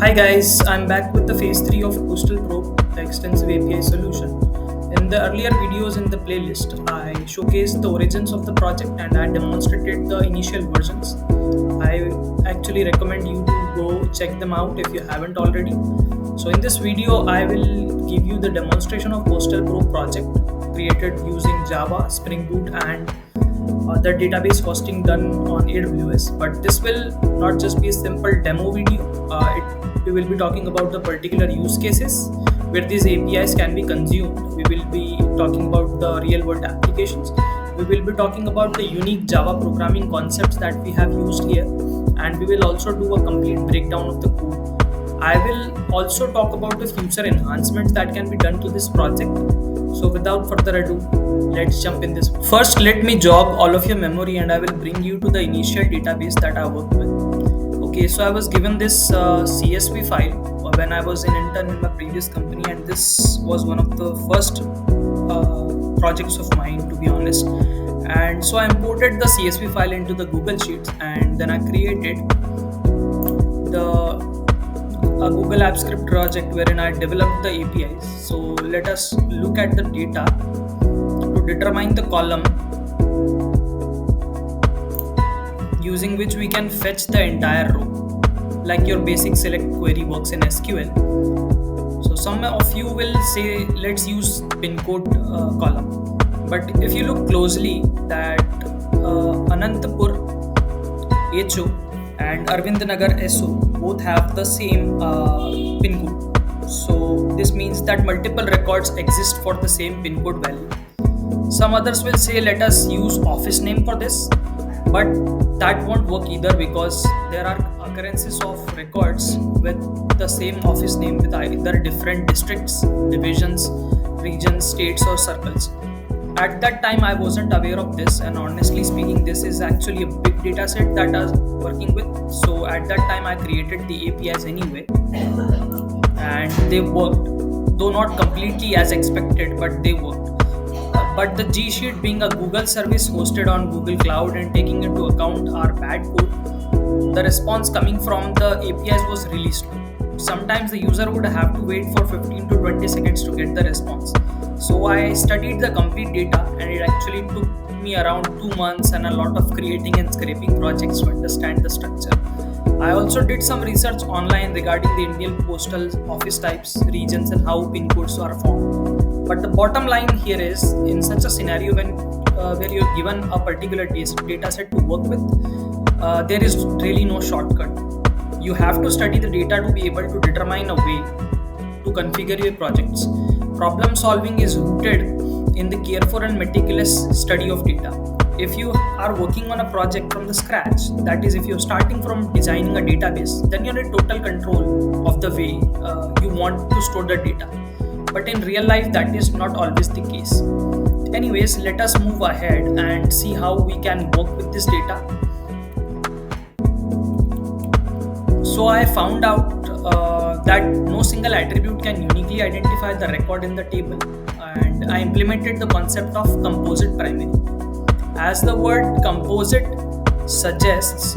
Hi guys, I'm back with the phase 3 of Postal Probe, the extensive API solution. In the earlier videos in the playlist, I showcased the origins of the project and I demonstrated the initial versions. I actually recommend you to go check them out if you haven't already. So in this video, I will give you the demonstration of Postal Probe project created using Java, SpringBoot and the database hosting done on AWS. But this will not just be a simple demo video. We will be talking about the particular use cases where these APIs can be consumed. We will be talking about the real world applications. We will be talking about the unique Java programming concepts that we have used here, and we will also do a complete breakdown of the code. I will also talk about the future enhancements that can be done to this project. So without further ado, let's jump in this. First, let me jog all of your memory and I will bring you to the initial database that I worked with. Okay, so I was given this CSV file when I was an intern in my previous company, and this was one of the first projects of mine, to be honest. And so I imported the CSV file into the Google Sheets, and then I created a Google Apps Script project wherein I developed the APIs. So let us look at the data to determine the column using which we can fetch the entire row, like your basic select query works in SQL. So some of you will say let's use pin code column, but if you look closely that Anantapur HO and Arvindnagar SO both have the same pin code. So this means that multiple records exist for the same pin code value. Some others will say let us use office name for this, but that won't work either because there are occurrences of records with the same office name with either different districts, divisions, regions, states or circles. At that time I wasn't aware of this, and honestly speaking this is actually a big data set that I was working with. So at that time I created the APIs anyway and they worked, though not completely as expected, but they worked. But the G Sheet being a Google service hosted on Google Cloud and taking into account our bad code, the response coming from the APIs was really slow. Sometimes the user would have to wait for 15 to 20 seconds to get the response. So I studied the complete data and it actually took me around 2 months and a lot of creating and scraping projects to understand the structure. I also did some research online regarding the Indian postal office types, regions and how pin codes are formed. But the bottom line here is, in such a scenario where you're given a particular data set to work with, there is really no shortcut. You have to study the data to be able to determine a way to configure your projects. Problem solving is rooted in the careful and meticulous study of data. If you are working on a project from the scratch, that is if you're starting from designing a database, then you're in total control of the way you want to store the data. But in real life, that is not always the case. Anyways, let us move ahead and see how we can work with this data. So I found out that no single attribute can uniquely identify the record in the table, and I implemented the concept of composite primary. As the word composite suggests,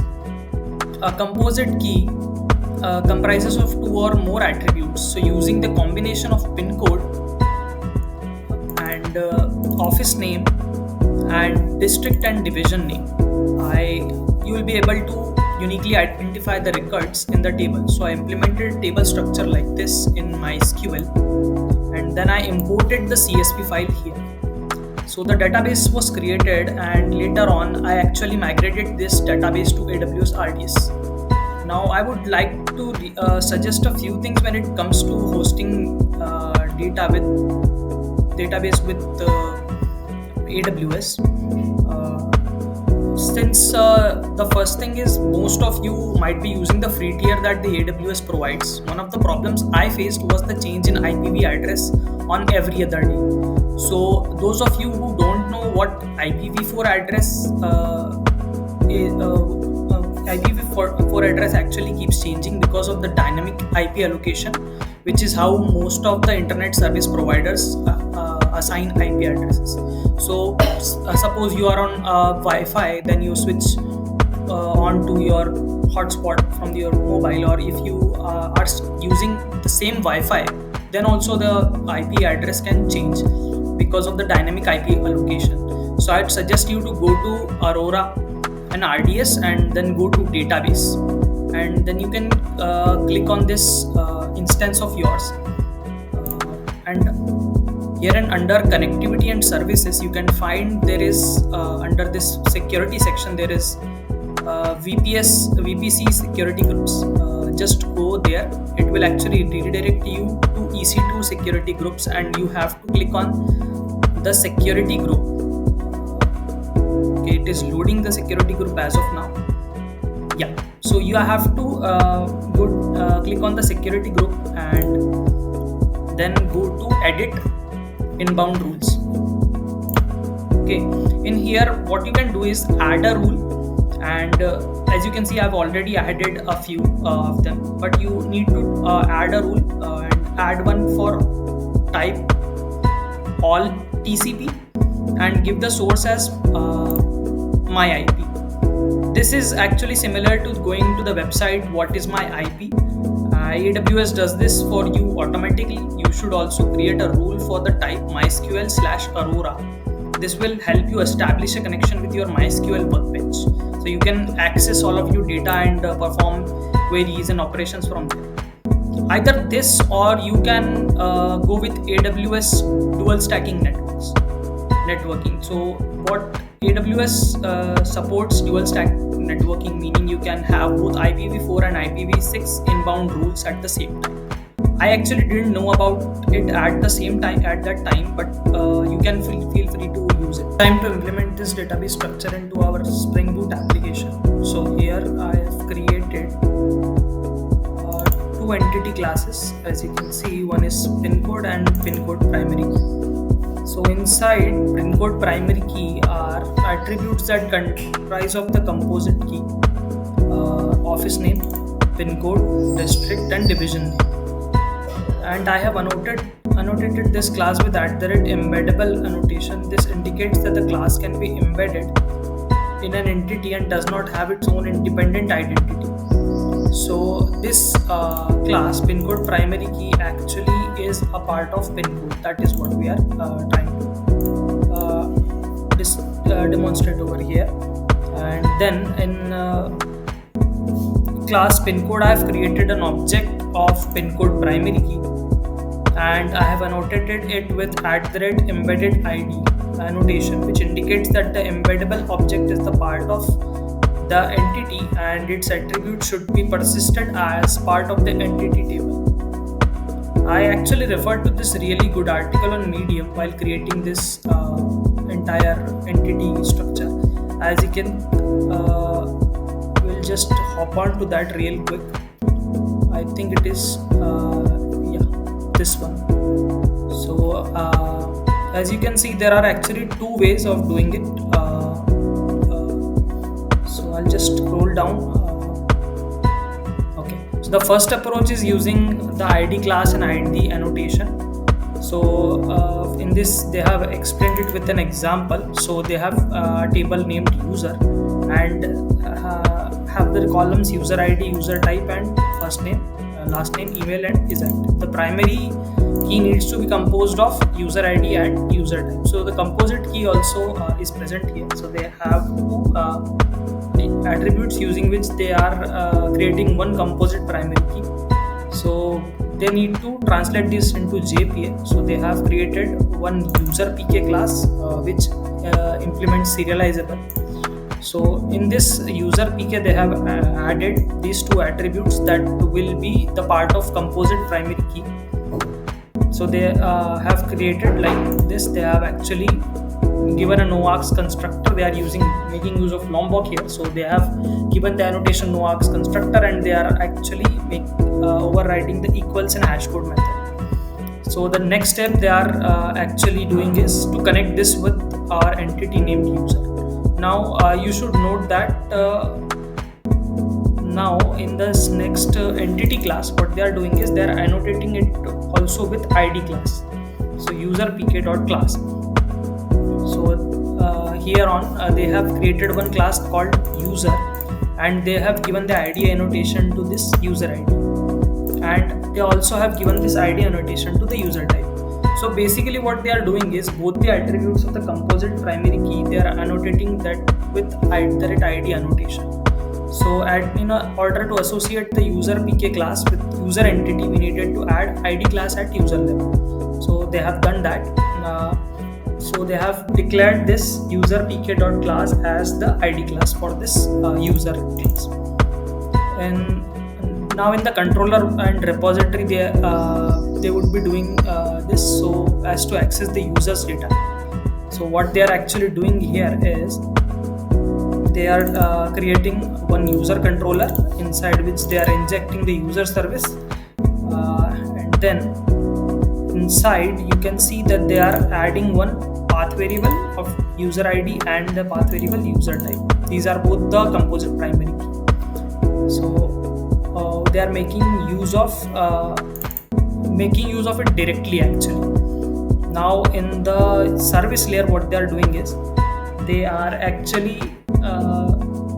a composite key comprises of 2 or more attributes. So using the combination of pin code and office name and district and division name, you will be able to uniquely identify the records in the table. So I implemented table structure like this in my SQL, and then I imported the CSV file here. So the database was created, and later on I actually migrated this database to AWS RDS. Now I would like to suggest a few things when it comes to hosting database with AWS. Since the first thing is most of you might be using the free tier that the AWS provides. One of the problems I faced was the change in IPv address on every other day. So those of you who don't know what IPv4 address IPv4 address actually keeps changing because of the dynamic IP allocation, which is how most of the internet service providers assign IP addresses. So suppose you are on Wi-Fi, then you switch on to your hotspot from your mobile, or if you are using the same Wi-Fi, then also the IP address can change because of the dynamic IP allocation. So I'd suggest you to go to Aurora and RDS and then go to database, and then you can click on this instance of yours, and here and under connectivity and services you can find there is under this security section there is VPC security groups. Just go there, it will actually redirect you to EC2 security groups, and you have to click on the security group. Okay, it is loading the security group as of now. Yeah, so you have to click on the security group and then go to edit inbound rules. Okay, in here what you can do is add a rule, and as you can see I've already added a few of them, but you need to add a rule and add one for type all TCP and give the source as my IP. This is actually similar to going to the website what is my IP. AWS does this for you automatically. You should also create a rule for the type MySQL/Aurora. This will help you establish a connection with your MySQL workbench, so you can access all of your data and perform queries and operations from there. Either this, or you can go with AWS dual stacking networking. So what AWS supports dual stack networking, meaning you can have both IPv4 and IPv6 inbound rules at the same time. I actually didn't know about it at that time, but you can feel free to use it. Time to implement this database structure into our Spring Boot application. So here I have created two entity classes. As you can see, one is pincode and pincode primary key. So inside pincode primary key are attributes that comprise of the composite key, office name, pin code, district and division name. And I have annotated this class with @embeddable annotation. This indicates that the class can be embedded in an entity and does not have its own independent identity. So this class pincode primary key actually is a part of pincode. That is what we are trying to demonstrate over here. And then in class pincode I have created an object of pincode primary key, and I have annotated it with @embedded ID annotation, which indicates that the embeddable object is the part of the entity and its attributes should be persisted as part of the entity table. I actually referred to this really good article on Medium while creating this entire entity structure. As you can, we'll just hop on to that real quick. I think it is this one. So as you can see, there are actually two ways of doing it. So I'll just scroll down. Okay, so the first approach is using the ID class and ID annotation. So in this they have explained it with an example. So they have a table named user and have the columns user ID, user type and first name, last name, email and isn't. The primary key needs to be composed of user ID and user type. So the composite key also is present here. So they have two attributes using which they are creating one composite primary key. So they need to translate this into JPA. So they have created one user PK class which implements serializable. So in this user PK they have added these two attributes that will be the part of composite primary key. So they have created like this. They have actually given a noargs constructor. They are making use of Lombok here. So they have given the annotation noargs constructor, and they are actually overriding the equals and hashcode method. So the next step they are actually doing is to connect this with our entity named user. Now you should note that now in this next entity class, what they are doing is they are annotating it also with ID class. So user pk.class. So here on they have created one class called user, and they have given the ID annotation to this user ID, and they also have given this ID annotation to the user type. So basically what they are doing is both the attributes of the composite primary key, they are annotating that with ID annotation. So in order to associate the user PK class with user entity, we needed to add ID class at user level. So they have done that. So they have declared this user PK.class as the ID class for this user class. And now in the controller and repository, they would be doing this so as to access the user's data. So what they are actually doing here is they are creating one user controller inside which they are injecting the user service, and then inside you can see that they are adding one path variable of user ID and the path variable user type. These are both the composite primary key. So they are making use of it directly actually. Now in the service layer, what they are doing is they are actually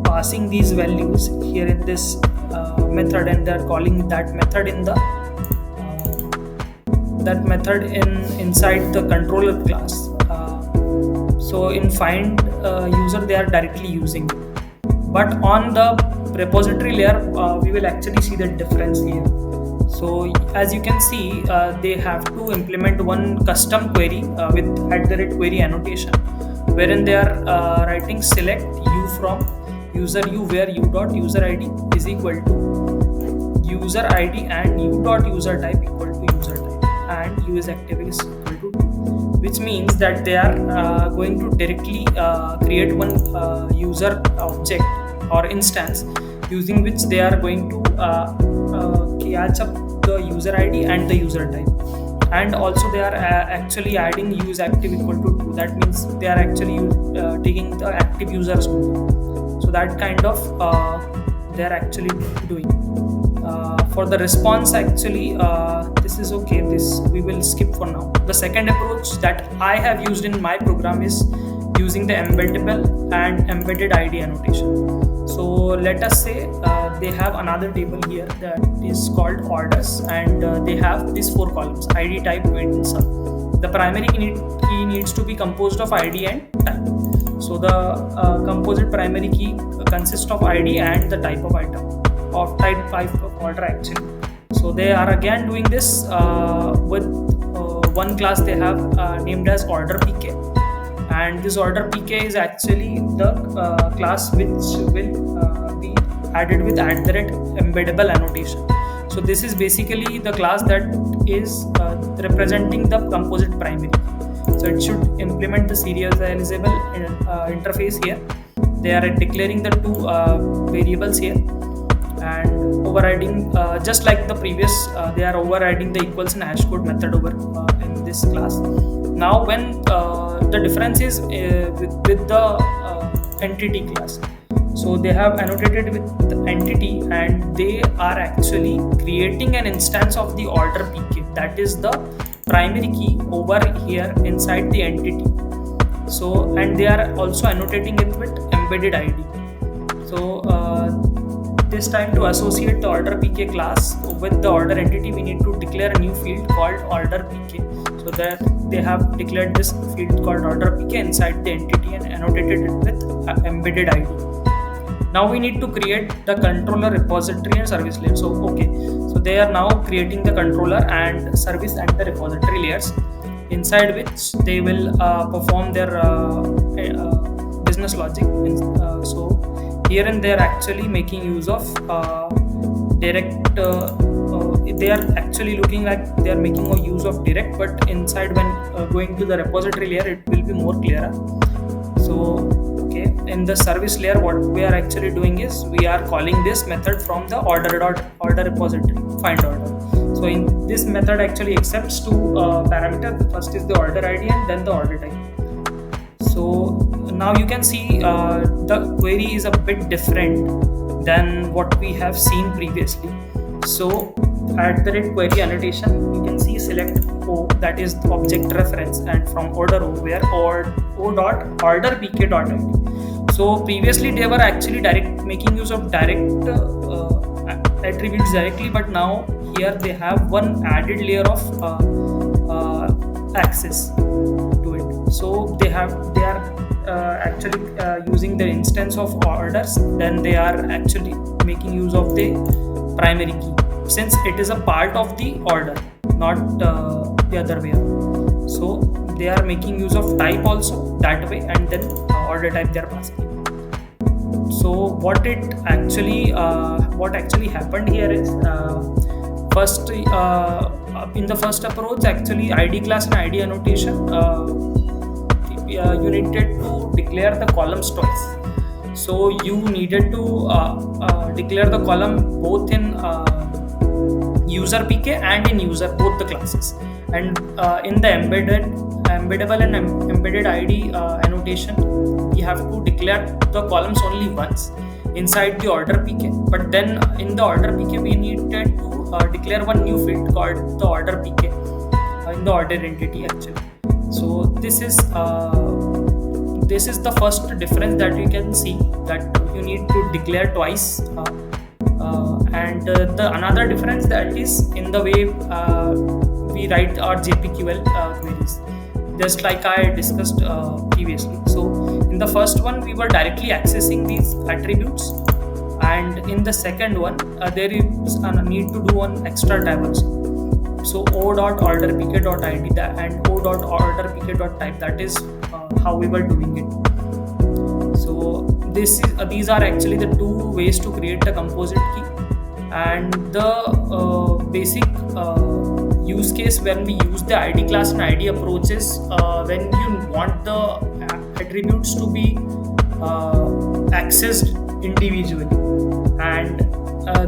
passing these values here in this method, and they are calling that method in the inside the controller class. So in find user, they are directly using it, but on the repository layer we will actually see the difference here. So as you can see, they have to implement one custom query with @query annotation, wherein they are writing select u from user u, where u dot user id is equal to user id and u dot user type equal to user type, and u is active is equal to 2, which means that they are going to directly create one user object or instance using which they are going to catch up the user id and the user type. And also they are actually adding use active equal to 2. That means they are actually taking the active users only. So that kind of they are actually doing. For the response, actually this is okay, this we will skip for now. The second approach that I have used in my program is using the embeddable and embedded ID annotation. So let us say they have another table here that is called orders, and they have these 4 columns: ID, type, weight, and sum. The primary key needs to be composed of ID and type. So the composite primary key consists of ID and the type of item, of type of order actually. So they are again doing this with one class they have named as order PK, and this order PK is actually the class which will be added with @embeddable annotation. So this is basically the class that is representing the composite primary. So it should implement the serializable interface here. They are declaring the 2 variables here and overriding, just like the previous, they are overriding the equals and hashcode method over in this class. Now when the difference is with the entity class. So they have annotated with the entity, and they are actually creating an instance of the order PK, that is the primary key over here inside the entity. So and they are also annotating it with embedded ID. So this time, to associate the order PK class with the order entity, we need to declare a new field called order PK. So that they have declared this field called order PK inside the entity and annotated it with embedded ID. Now we need to create the controller, repository, and service layer. So so they are now creating the controller and service and the repository layers, inside which they will perform their business logic. So here and they are actually making use of direct. They are actually looking like they are making a use of direct, but inside when going to the repository layer, it will be more clearer. So in the service layer, what we are actually doing is we are calling this method from the order repository find order. So in this method actually accepts 2 parameters. The first is the order ID and then the order type. So now you can see the query is a bit different than what we have seen previously. So @query annotation, you can see select O, that is object reference, and from order O, where O dot order PK dot ID. So previously they were actually making use of direct attributes directly, but now here they have one added layer of access to it. So they are actually using the instance of orders, then they are actually making use of the primary key, since it is a part of the order, not the other way around. So they are making use of type also that way, and then order type they are passing. So what actually happened here is, first in the first approach, actually ID class and ID annotation, you needed to declare the columns twice. So you needed to declare the column both in user PK and in user, both the classes. And in the embeddable and embedded ID annotation, we have to declare the columns only once inside the order PK. But then in the order PK, we needed to declare one new field called the order PK in the order entity actually. So this is the first difference that you can see, that you need to declare twice. And the another difference that is in the way we write our JPQL queries, just like I discussed previously. So in the first one, we were directly accessing these attributes, and in the second one, there is a need to do one extra tab also. So o.orderpk.id and o.orderpk.type, that is how we were doing it. So these are actually the two ways to create the composite key. And the basic use case when we use the ID class and ID approaches, when you want the attributes to be accessed individually, and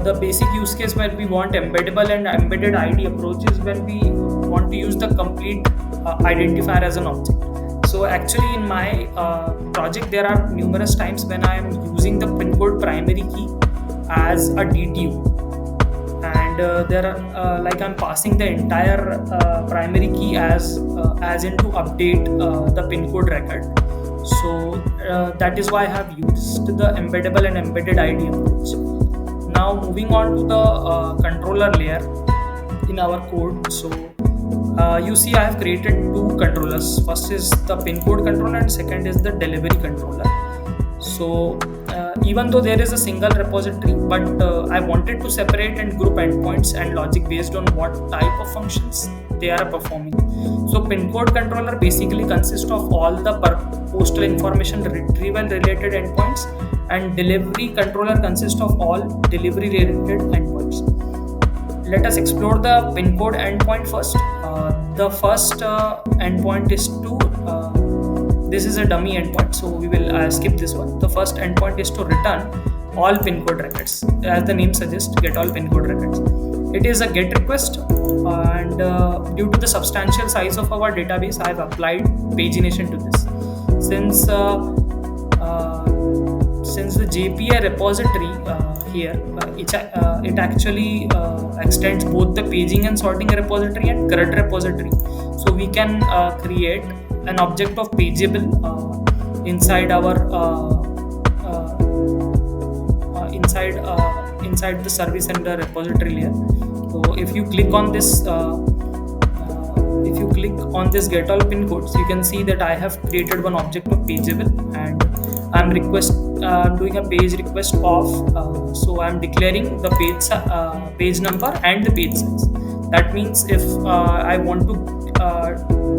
the basic use case when we want embeddable and embedded ID approaches, when we want to use the complete identifier as an object. So actually in my project, there are numerous times when I am using the pin code primary key as a DTU, and there are like I'm passing the entire primary key as in to update the pin code record. So that is why I have used the embeddable and embedded ID approach. Now moving on to the controller layer in our code. So you see I have created two controllers. First is the pin code controller and second is the delivery controller. So even though there is a single repository, but I wanted to separate and group endpoints and logic based on what type of functions they are performing. So pin code controller basically consists of all the postal information retrieval related endpoints, and delivery controller consists of all delivery related endpoints. Let us explore the pin code endpoint first. The first endpoint is to this is a dummy endpoint, so we will skip this one. The first endpoint is to return all pin code records. As the name suggests, get all pin code records. It is a GET request, and due to the substantial size of our database, I have applied pagination to this. Since the JPA repository here, it actually extends both the paging and sorting repository and CRUD repository. So we can create an object of pageable inside our inside the service center repository layer. So if you click on this get all pin codes, you can see that I have created one object of pageable, and I'm doing a page request of so I'm declaring the page number and the page size. That means if I want to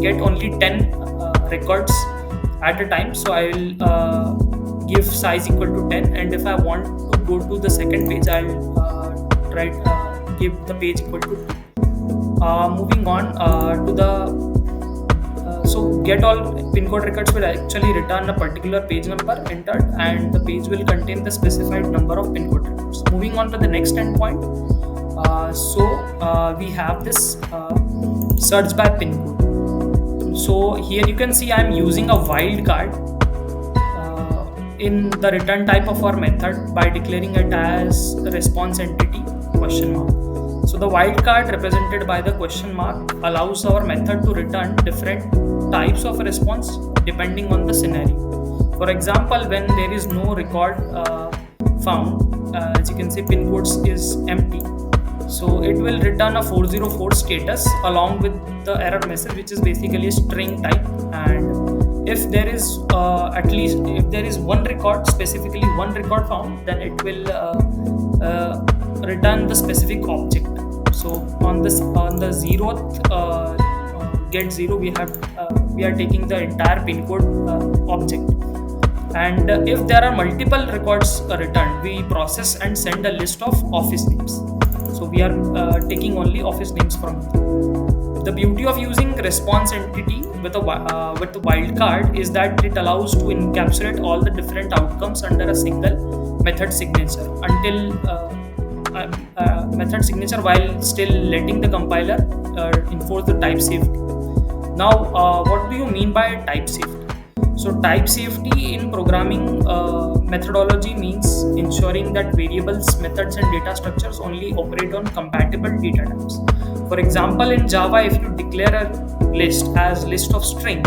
get only 10 records at a time, so I will give size equal to 10, and if I want to go to the second page, I'll give the page equal to 2. Moving on to the so get all pin code records will actually return a particular page number entered, and the page will contain the specified number of pin code records. Moving on to the next endpoint. We have this search by pin code. So here you can see I am using a wildcard in the return type of our method by declaring it as response entity ? So the wildcard represented by the question mark allows our method to return different types of response depending on the scenario. For example, when there is no record found, as you can see, pin codes is empty. So it will return a 404 status along with the error message, which is basically a string type. And if there is if there is one record, specifically one record found, then it will return the specific object. So on the 0th get 0, we are taking the entire pin code object. And if there are multiple records returned, we process and send a list of office names. So we are taking only office names from it. The beauty of using response entity with the wildcard is that it allows to encapsulate all the different outcomes under a single method signature method signature, while still letting the compiler enforce the type safety. Now, what do you mean by type safety? So type safety in programming methodology means ensuring that variables, methods, and data structures only operate on compatible data types. For example, in Java, if you declare a list as list of string,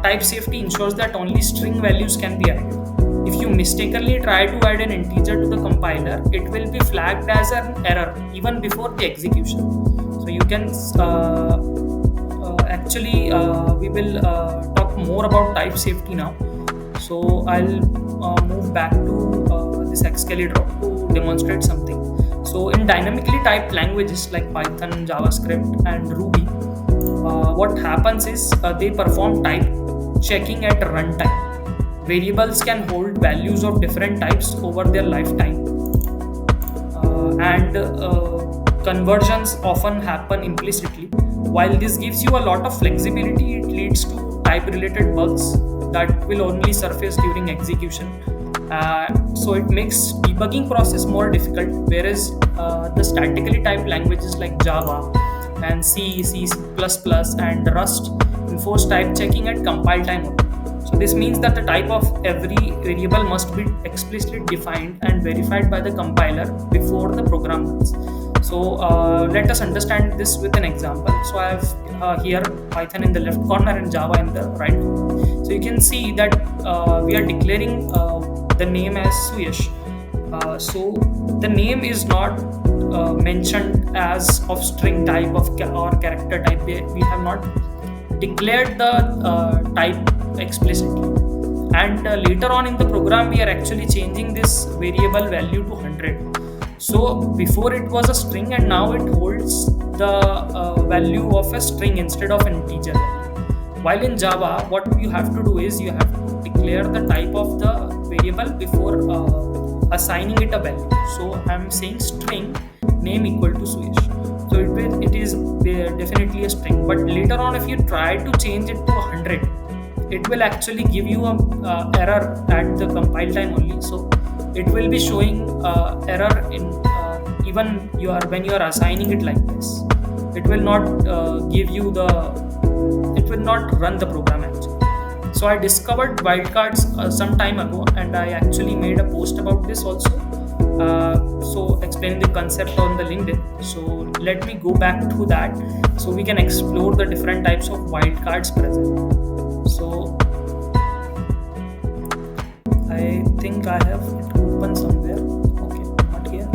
type safety ensures that only string values can be added. If you mistakenly try to add an integer to the compiler, it will be flagged as an error even before the execution. So you can we will talk more about type safety now. So I'll move back to this Excalibur to demonstrate something. So in dynamically typed languages like Python, JavaScript, and Ruby, what happens is they perform type checking at runtime. Variables can hold values of different types over their lifetime, and conversions often happen implicitly. While this gives you a lot of flexibility, it leads to type-related bugs that will only surface during execution. So it makes debugging process more difficult, whereas the statically typed languages like Java and C, C++, and Rust enforce type checking at compile time only. So this means that the type of every variable must be explicitly defined and verified by the compiler before the program runs. So let us understand this with an example. So I have here Python in the left corner and Java in the right corner. So you can see that we are declaring the name as Suyash. So the name is not mentioned as of string type or character type. We have not declared the type explicitly, and later on in the program we are actually changing this variable value to 100. So before it was a string, and now it holds the value of a string instead of an integer value. While in Java, what you have to do is you have to declare the type of the variable before assigning it a value. So I'm saying string name equal to Suyash. So it is definitely a string, but later on if you try to change it to 100, it will actually give you a error at the compile time only. So it will be showing error in even when you are assigning it like this. It will not it will not run the program actually. So I discovered wildcards some time ago, and I actually made a post about this also. So explaining the concept on the LinkedIn. So let me go back to that so we can explore the different types of wildcards present. So I think I have it open somewhere. Okay, not here.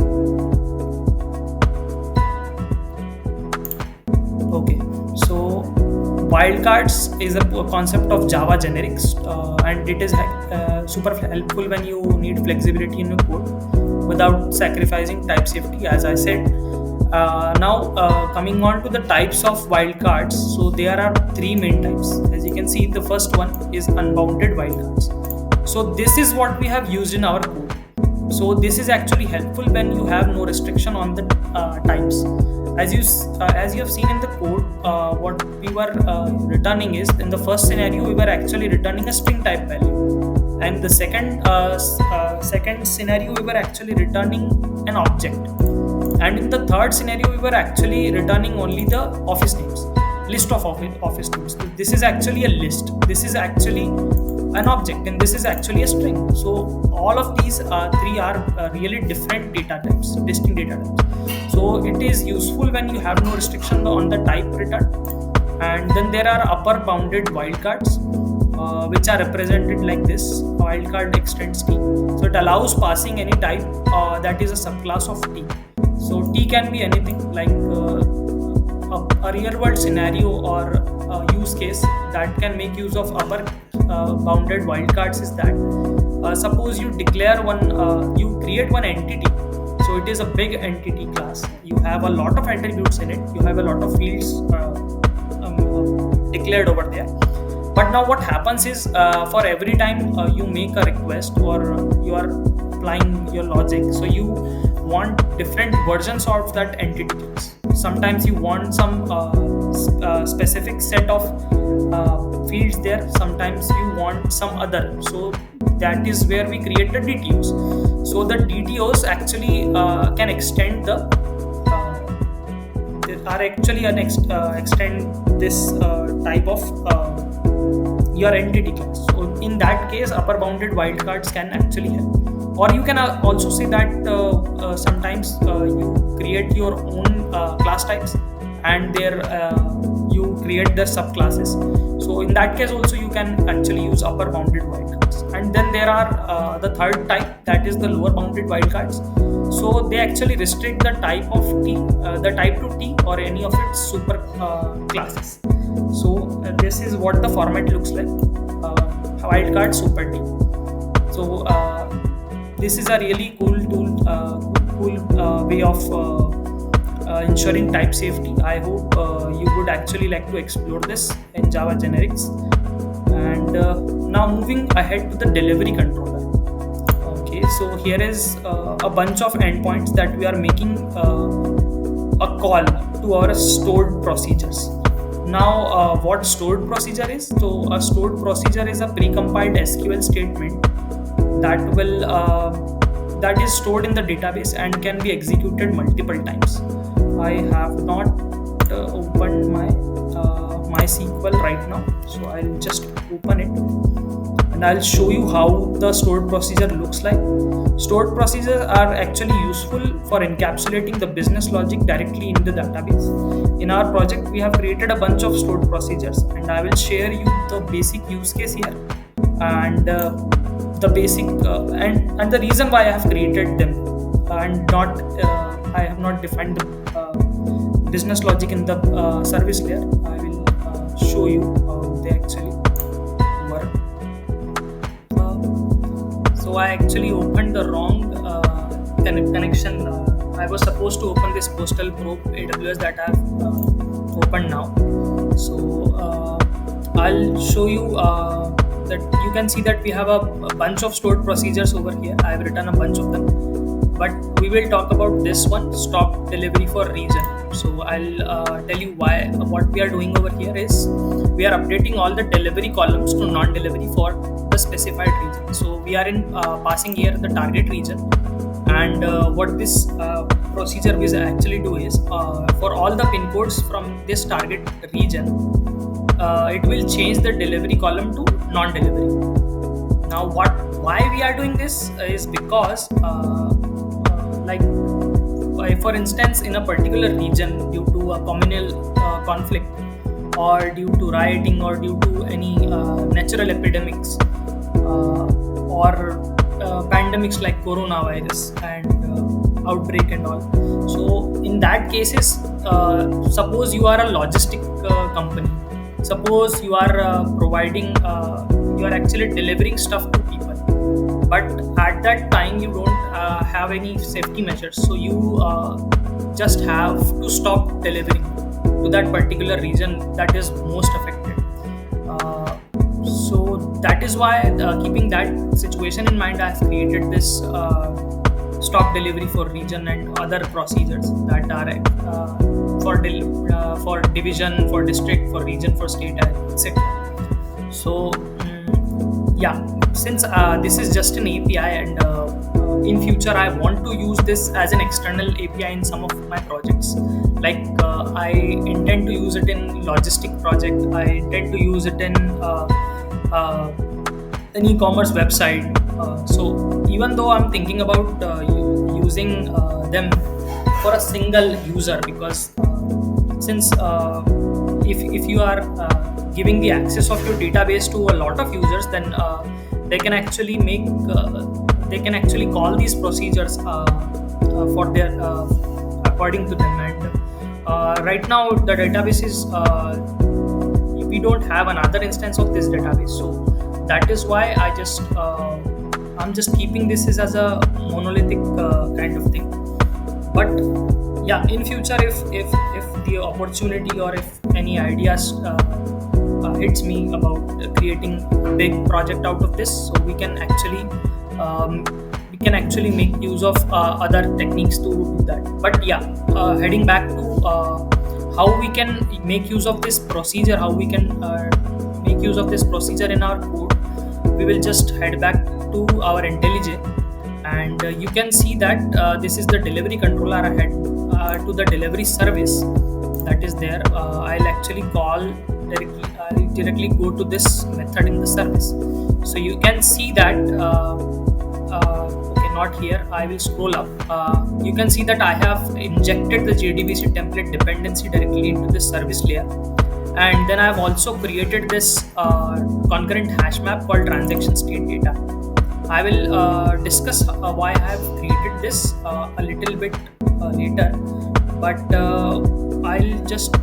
Okay, so wildcards is a concept of Java generics, and it is super helpful when you need flexibility in your code without sacrificing type safety, as I said. Now coming on to the types of wildcards. So there are three main types. As you can see, the first one is unbounded wildcards. So this is what we have used in our code. So this is actually helpful when you have no restriction on the types. As you have seen in the code, what we were returning is, in the first scenario we were actually returning a string type value, and the second scenario we were actually returning an object, and in the third scenario we were actually returning only the office names, list of office names. So this is actually a list, this is actually an object, and this is actually a string. So all of these three are really different data types, distinct data types. So it is useful when you have no restriction on the type return. And then there are upper bounded wildcards. which are represented like this: wildcard extends T. So it allows passing any type that is a subclass of T. So T can be anything, like a real world scenario or a use case that can make use of upper bounded wildcards is that suppose you declare you create one entity. So it is a big entity class. You have a lot of attributes in it. You have a lot of fields declared over there. But now what happens is, for every time you make a request or you are applying your logic, so you want different versions of that entity class. Sometimes you want some specific set of fields there. Sometimes you want some other. So that is where we create the DTOs. So the DTOs actually can extend extend this type of your entity class. So in that case, upper bounded wildcards can actually help. Or you can also say that sometimes you create your own class types, and there you create the subclasses. So in that case also you can actually use upper bounded wildcards. And then there are the third type, that is the lower bounded wildcards. So they actually restrict the type of T, the type to T or any of its super classes. So this is what the format looks like: wildcard super T. So this is a really cool tool, cool way of ensuring type safety. I hope you would actually like to explore this in Java generics. And now moving ahead to the delivery controller. Okay, so here is a bunch of endpoints that we are making a call to our stored procedures. Now, what stored procedure is? So a stored procedure is a precompiled SQL statement that is stored in the database and can be executed multiple times. I have not opened my MySQL right now, so I'll just open it and I'll show you how the stored procedure looks like. Stored procedures are actually useful for encapsulating the business logic directly in the database. In our project, we have created a bunch of stored procedures, and I will share you the basic use case here and the basic and the reason why I have created them, and not I have not defined the business logic in the service layer. I will show you how they actually work. So I actually opened the wrong connection. I was supposed to open this Postal Probe AWS that I have opened now. So I'll show you that you can see that we have a bunch of stored procedures over here. I have written a bunch of them, but we will talk about this one, stop delivery for region. So I'll tell you why. What we are doing over here is we are updating all the delivery columns to non-delivery for the specified region. So we are in passing here the target region, and what this procedure will actually do is for all the pin codes from this target region, it will change the delivery column to non-delivery. Now why we are doing this is because for instance, in a particular region, due to a communal conflict or due to rioting or due to any natural epidemics or pandemics like coronavirus and outbreak and all. So in that cases, suppose you are a logistic company. Suppose you are providing, you are actually delivering stuff to people, but at that time you don't have any safety measures. So you just have to stop delivering to that particular region that is most affected. So that is why, keeping that situation in mind, I have created this stop delivery for region and other procedures that are for division, for district, for region, for state, etc. So yeah, since this is just an API, and in future I want to use this as an external API in some of my projects. Like I intend to use it in logistic project. I intend to use it in an e-commerce website. So even though I'm thinking about using them for a single user, because since if you are giving the access of your database to a lot of users, then they can actually call these procedures for their according to them. And right now the database is we don't have another instance of this database, so that is why I'm just keeping this as a monolithic kind of thing. But yeah, in future, if the opportunity or if any ideas hits me about creating a big project out of this, so we can actually make use of other techniques to do that. But yeah, heading back to how we can make use of this procedure, how we can make use of this procedure in our code, we will just head back to our IntelliJ, and you can see that this is the delivery controller. I head to the delivery service that is there. I'll actually directly go to this method in the service. So you can see that okay, not here, I will scroll up. You can see that I have injected the JDBC template dependency directly into this service layer, and then I have also created this concurrent hash map called transaction state data. I will discuss why I have created this a little bit later, but I'll just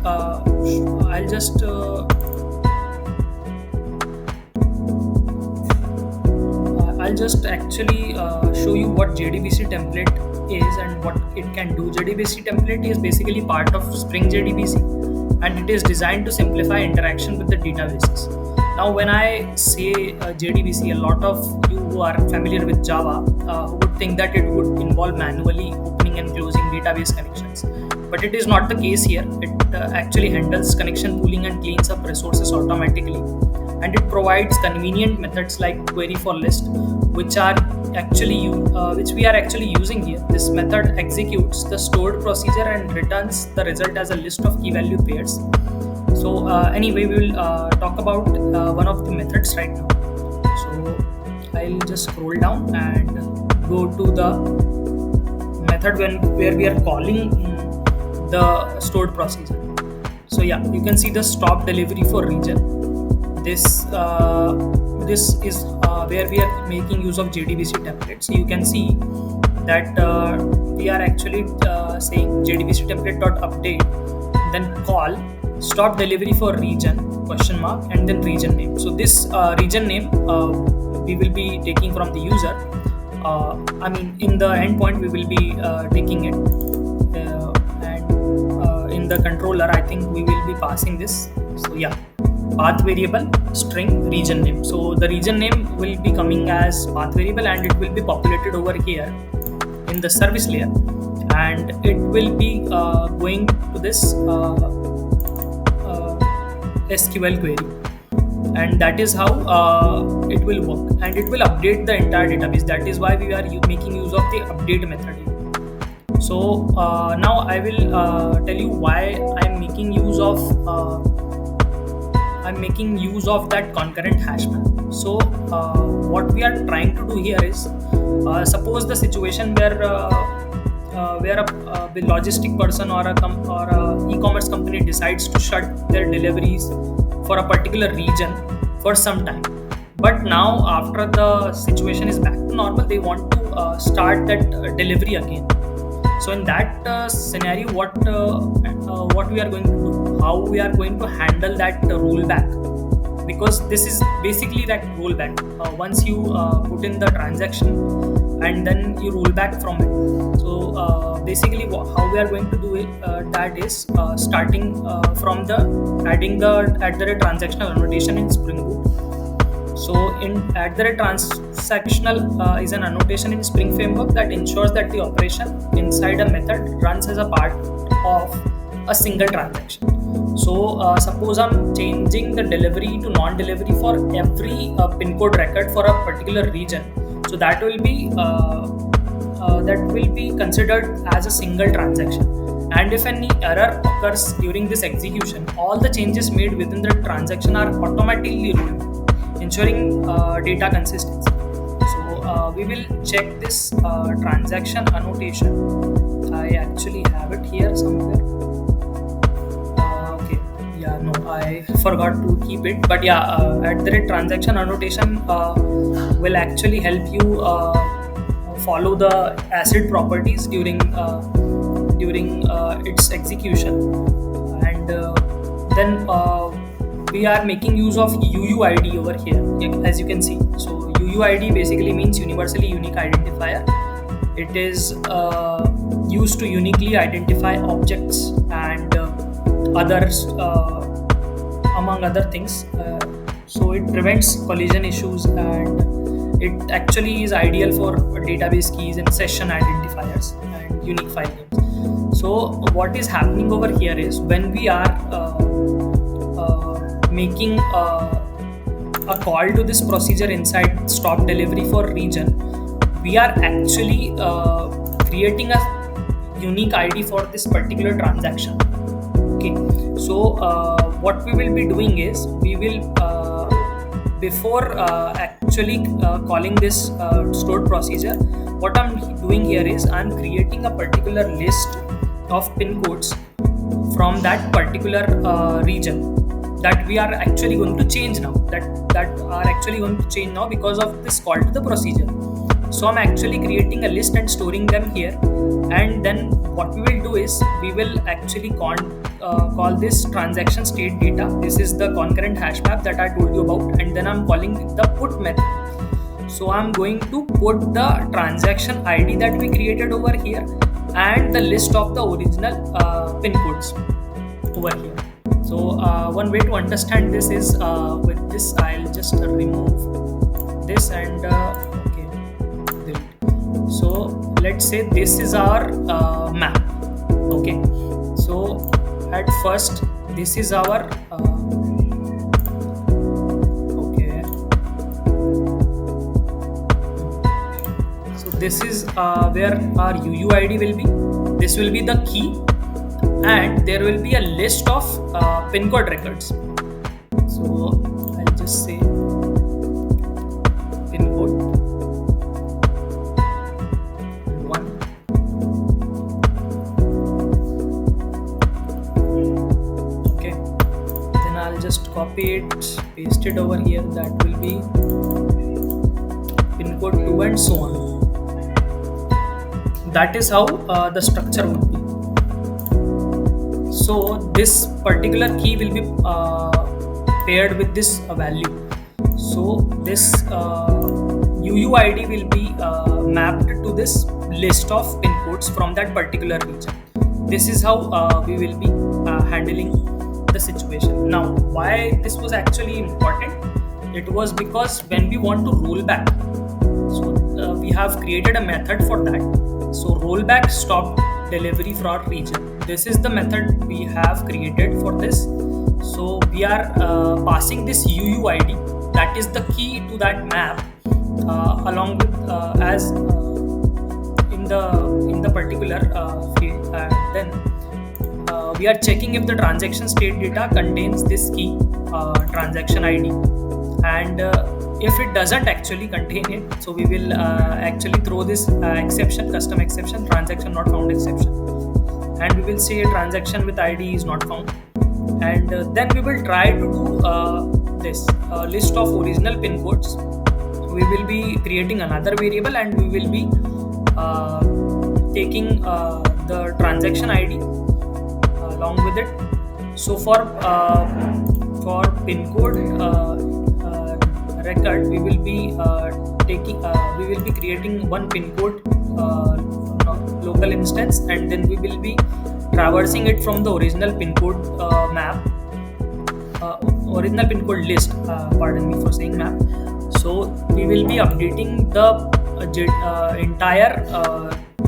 actually show you what JDBC template is and what it can do. JDBC template is basically part of Spring JDBC, and it is designed to simplify interaction with the databases. Now, when I say JDBC, a lot of you who are familiar with Java would think that it would involve manually opening and closing database connections. But it is not the case here. It actually handles connection pooling and cleans up resources automatically. And it provides convenient methods like query for list, which we are actually using here. This method executes the stored procedure and returns the result as a list of key value pairs. So anyway, we will talk about one of the methods right now. So I'll just scroll down and go to the method where we are calling the stored procedure. So yeah, you can see the stop delivery for region. This is where we are making use of JDBC template. So you can see that we are actually saying JDBC template.update, then call stop delivery for region ? And then region name. So this region name we will be taking from the user. In the endpoint we will be taking it, and in the controller I think we will be passing this. So yeah, path variable string region name. So the region name will be coming as path variable, and it will be populated over here in the service layer, and it will be going to this SQL query, and that is how it will work, and it will update the entire database. That is why we are making use of the update method here. So now I will tell you why I'm making use of that concurrent hash map. So what we are trying to do here is, suppose the situation where a logistic person or a e-commerce company decides to shut their deliveries for a particular region for some time, but now after the situation is back to normal, they want to start that delivery again. So in that scenario, what we are going to do, how we are going to handle that rollback, because this is basically that rollback. Once you put in the transaction and then you roll back from it. So basically how we are going to do it, that is starting from adding the transactional annotation in Spring Boot. So in transactional is an annotation in Spring Framework that ensures that the operation inside a method runs as a part of a single transaction. So suppose I'm changing the delivery to non-delivery for every pin code record for a particular region. So that will be considered as a single transaction. And if any error occurs during this execution, all the changes made within the transaction are automatically rolled, ensuring data consistency. So we will check this transaction annotation. I actually have it here somewhere. Okay, Yeah, no, I forgot to keep it. But yeah, at the rate transaction annotation will actually help you follow the asset properties during its execution, and then we are making use of UUID over here, as you can see. So UUID basically means universally unique identifier. It is used to uniquely identify objects and others, among other things. So it prevents collision issues, and it actually is ideal for database keys and session identifiers and unique file names. So what is happening over here is, when we are making a call to this procedure inside stop delivery for region, we are actually creating a unique ID for this particular transaction. Okay, so what we will be doing is, we will before actually calling this stored procedure, what I'm doing here is, I'm creating a particular list of pin codes from that particular region that we are actually going to change now, that are actually going to change now because of this call to the procedure. So I'm actually creating a list and storing them here, and then what we will do is, we will actually call this transaction state data. This is the concurrent hash map that I told you about, and then I'm calling the put method. So I'm going to put the transaction ID that we created over here and the list of the original pin codes over here. So one way to understand this is, with this I'll just remove this and okay, delete. So let's say this is our map. Okay, so at first this is our okay, so this is where our UUID will be. This will be the key, and there will be a list of pin code records. So I'll just say pin code 1. Okay, then I'll just copy it, paste it over here. That will be pin code 2, and so on. That is how the structure would be. So this particular key will be paired with this value. So this UUID will be mapped to this list of pin codes from that particular region. This is how we will be handling the situation. Now, why this was actually important? It was because when we want to roll back, so we have created a method for that. So rollback stop delivery for our region. This is the method we have created for this. So we are passing this UUID, that is the key to that map, along with as in the particular field, and then we are checking if the transaction state data contains this key, transaction ID, and if it doesn't actually contain it, so we will actually throw this exception, custom exception, transaction not found exception, and we will say transaction with ID is not found, and then we will try to do this list of original pin codes. We will be creating another variable, and we will be taking the transaction ID along with it. So for pin code record, we will be creating one pin code local instance, and then we will be traversing it from the original pin code map, original pin code list, pardon me for saying map. So we will be updating the entire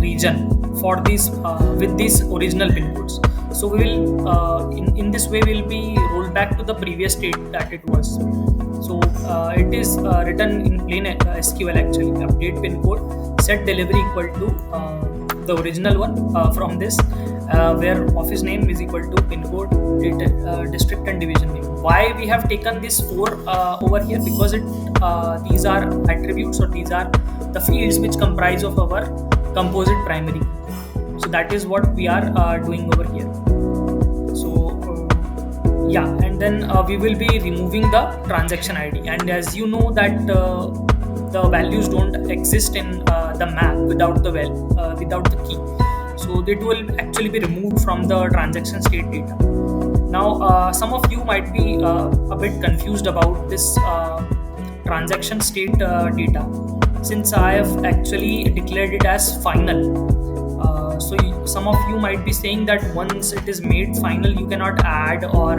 region for these with these original pin codes. So we will in this way we will be rolled back to the previous state that it was. So it is written in plain SQL actually. Update pin code, set delivery equal to the original one from this, where office name is equal to pin code, district and division name. Why we have taken this 4 over here? Because these are attributes, or these are the fields which comprise of our composite primary key. So that is what we are doing over here. So Yeah, and then we will be removing the transaction ID. And as you know that the values don't exist in the map without without the key, so it will actually be removed from the transaction state data. Now, some of you might be a bit confused about this transaction state data, since I have actually declared it as final. Some of you might be saying that once it is made final, you cannot add or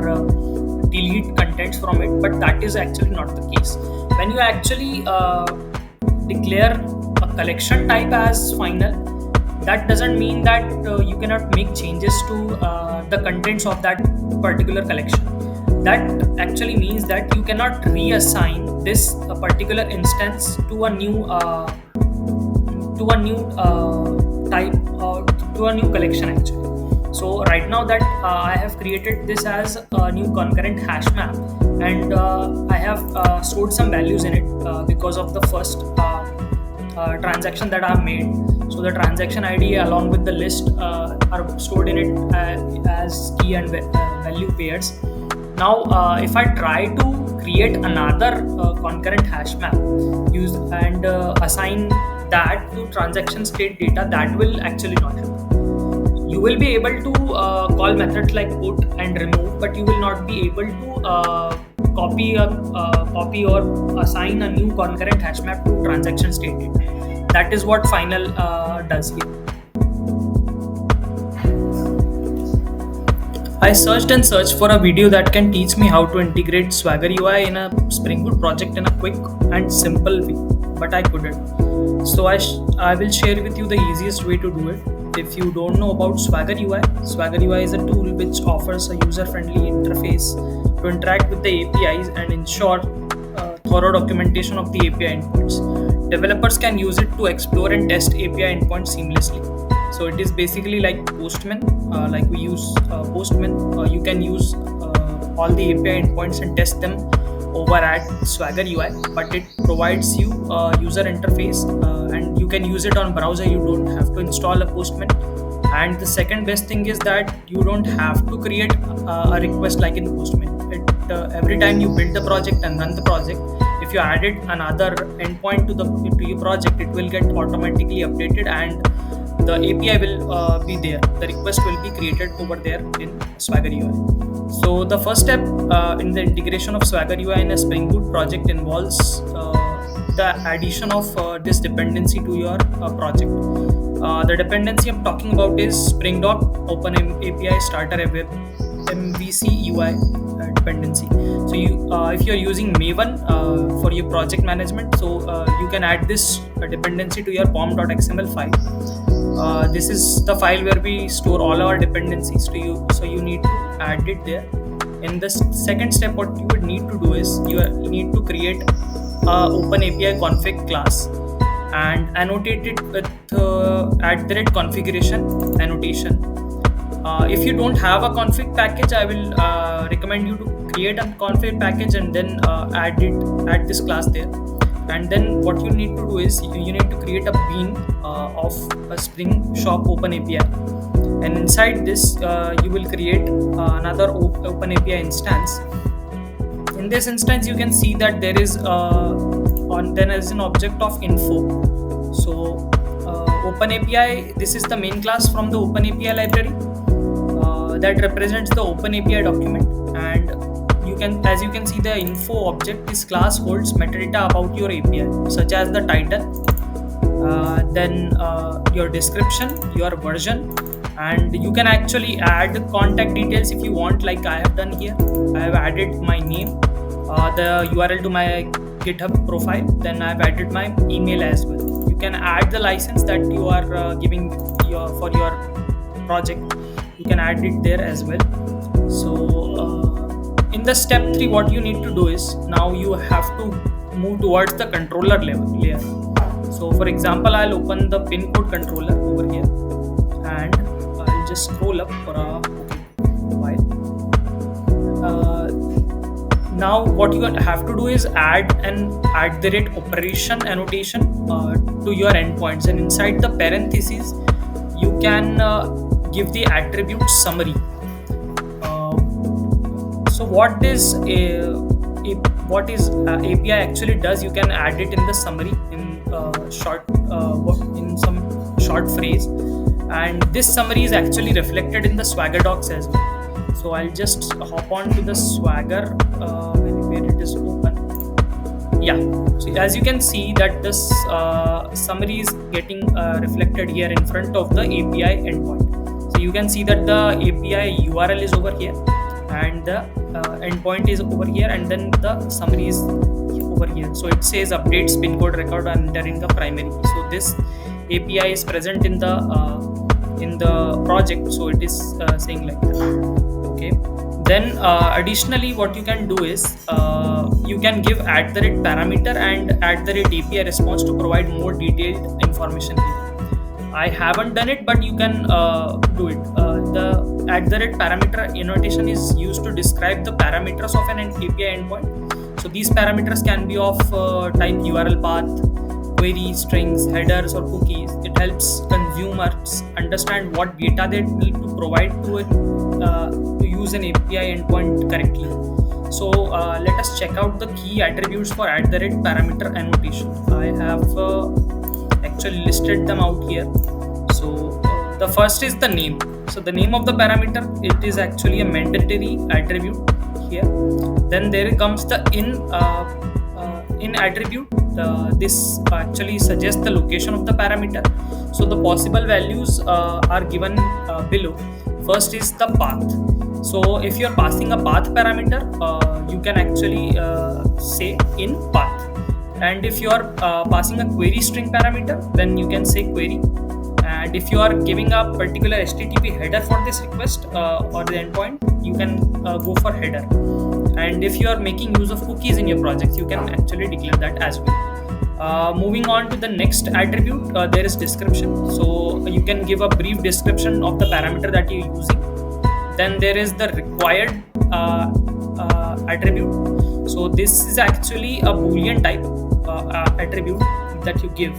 delete contents from it, but that is actually not the case. When you actually declare a collection type as final, that doesn't mean that you cannot make changes to the contents of that particular collection. That actually means that you cannot reassign this particular instance to a new type to a new collection actually. So right now that I have created this as a new concurrent hash map, and I have stored some values in it because of the first transaction that I have made. So the transaction ID along with the list are stored in it as key and value pairs. Now if I try to create another concurrent hash map and assign that to transaction state data, that will actually not happen. You will be able to call methods like put and remove, but you will not be able to copy or assign a new concurrent hash map to transaction state data. That is what final does here. I searched and searched for a video that can teach me how to integrate Swagger UI in a Spring Boot project in a quick and simple way, but I couldn't. So I will share with you the easiest way to do it. If you don't know about Swagger UI is a tool which offers a user-friendly interface to interact with the APIs and ensure thorough documentation of the API endpoints. Developers can use it to explore and test API endpoints seamlessly. So it is basically like Postman, like we use Postman. You can use all the API endpoints and test them over at Swagger UI, but it provides you a user interface and you can use it on browser. You don't have to install a Postman. And the second best thing is that you don't have to create a request like in Postman. Every time you build the project and run the project, if you added another endpoint to your project, it will get automatically updated and the API will be there. The request will be created over there in Swagger UI. So the first step in the integration of Swagger UI in a Spring Boot project involves the addition of this dependency to your project. The dependency I'm talking about is Spring.Open API Starter Web MVC UI dependency. So if you're using Maven for your project management, so you can add this dependency to your pom.xml file. This is the file where we store all our dependencies to you, so you need to add it there. In the second step, what you would need to do is you need to create a OpenAPI config class and annotate it with @configuration annotation. If you don't have a config package, I will recommend you to create a config package and then add this class there. And then what you need to do is you need to create a bean of a Spring Shop OpenAPI, and inside this you will create another OpenAPI instance. In this instance, you can see that there is an object of info. So OpenAPI, this is the main class from the OpenAPI library that represents the OpenAPI document, and as you can see, the info object, this class holds metadata about your API, such as the title, then your description, your version, and you can actually add contact details if you want, like I have done here. I have added my name, the URL to my GitHub profile, then I've added my email as well. You can add the license that you are giving for your project. You can add it there as well. So in the step 3, what you need to do is now you have to move towards the controller layer. So for example, I'll open the pin code controller over here and I'll just scroll up for a while. Now what you have to do is add an @operation annotation to your endpoints, and inside the parentheses you can give the attribute summary. So what is API actually does? You can add it in the summary in some short phrase, and this summary is actually reflected in the Swagger docs as well. So I'll just hop on to the Swagger where it is open. Yeah, so as you can see that this summary is getting reflected here in front of the API endpoint. So you can see that the API URL is over here and the endpoint is over here, and then the summary is over here. So it says updates pin code record and entering the primary. So this API is present in the project, so it is saying like that. Okay. Then additionally what you can do is you can give @parameter and @API response to provide more detailed information here. I haven't done it, but you can do it. The @parameter annotation is used to describe the parameters of an API endpoint. So these parameters can be of type URL path, query, strings, headers, or cookies. It helps consumers understand what data they need to provide to use an API endpoint correctly. So let us check out the key attributes for @parameter annotation. I have actually listed them out here. So the first is the name. So the name of the parameter, it is actually a mandatory attribute here. Then there comes the in attribute. This actually suggests the location of the parameter. So the possible values are given below. First is the path. So if you are passing a path parameter, you can actually say in path. And if you are passing a query string parameter, then you can say query. And if you are giving a particular HTTP header for this request or the endpoint, you can go for header. And if you are making use of cookies in your project, you can actually declare that as well. Moving on to the next attribute, there is description. So you can give a brief description of the parameter that you're using. Then there is the required attribute. So this is actually a Boolean type attribute that you give,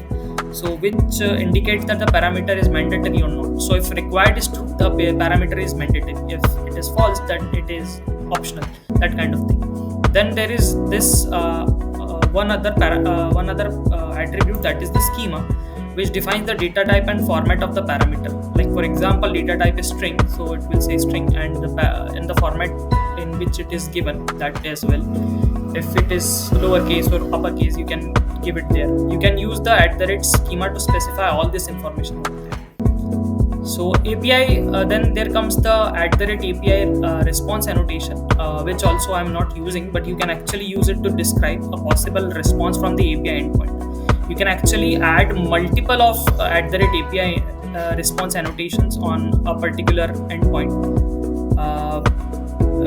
so which indicates that the parameter is mandatory or not. So if required is true, the parameter is mandatory. If it is false, then it is optional, that kind of thing. Then there is this one other attribute, that is the schema, which defines the data type and format of the parameter. Like for example, data type is string, so it will say string, and in the format in which it is given, that as well. If it is lowercase or uppercase, you can give it there. You can use the @schema to specify all this information over there. So API, then there comes the @API response annotation, which also I'm not using, but you can actually use it to describe a possible response from the API endpoint. You can actually add multiple of @API response annotations on a particular endpoint,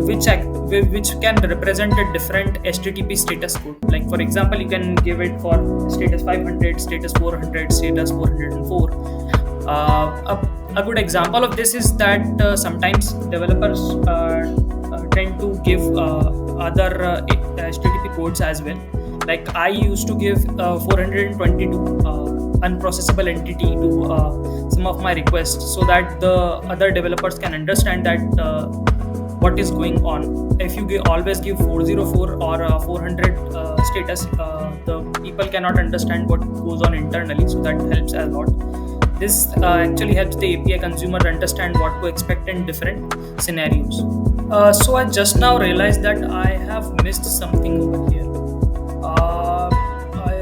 which can represent a different HTTP status code. Like for example, you can give it for status 500, status 400, status 404. A good example of this is that sometimes developers tend to give other HTTP codes as well. Like I used to give 422 unprocessable entity to some of my requests, so that the other developers can understand that what is going on. If you always give 404 or 400 status, the people cannot understand what goes on internally, so that helps a lot. This actually helps the API consumer understand what to expect in different scenarios. So I just now realized that I have missed something over here.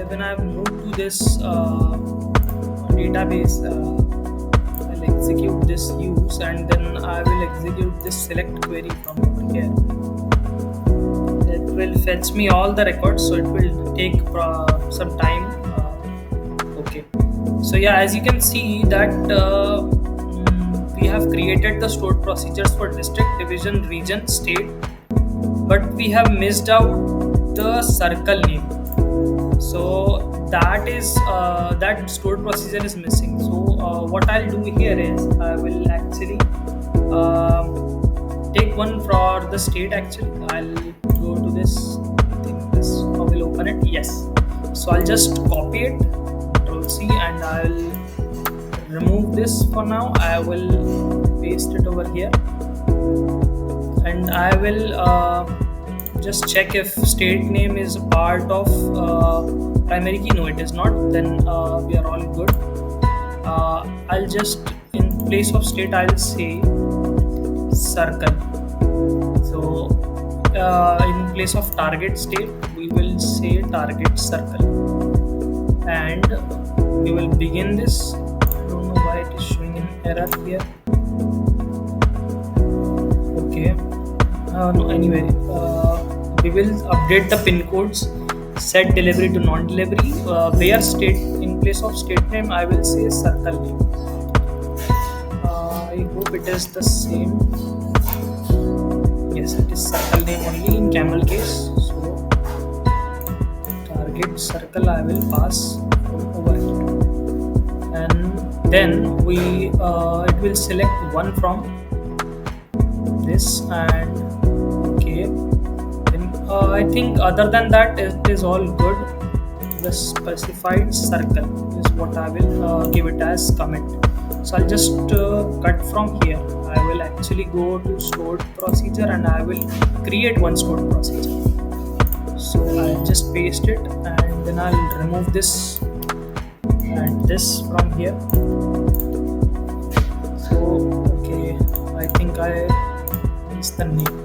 When I've moved to this database, I'll execute this use, and then I will execute this select query from over here. It will fetch me all the records, so it will take some time. Okay, so yeah, as you can see that we have created the stored procedures for district, division, region, state, but we have missed out the circle name. So that is that stored procedure is missing. So what I'll do here is I will actually take one for the state. Actually, I'll go to this. I think this I will open it. Yes. So I'll just copy it, Control C, and I'll remove this for now. I will paste it over here. and I will just check if state name is a part of primary key. No, it is not. Then we are all good. I'll just, in place of state, I'll say circle. So in place of target state, we will say target circle, and we will begin this. I don't know why it is showing an error here. Okay. No, anyway, we will update the pin codes, set delivery to non-delivery, where state, in place of state name I will say circle name. I hope it is the same. Yes, it is circle name only in camel case. So target circle I will pass from over here, and then we it will select one from this, and okay, then I think other than that it is all good. The specified circle is what I will give it as comment. So I'll just cut from here. I will actually go to stored procedure and I will create one stored procedure. So I'll just paste it, and then I'll remove this and this from here. So okay, I think I missed the name.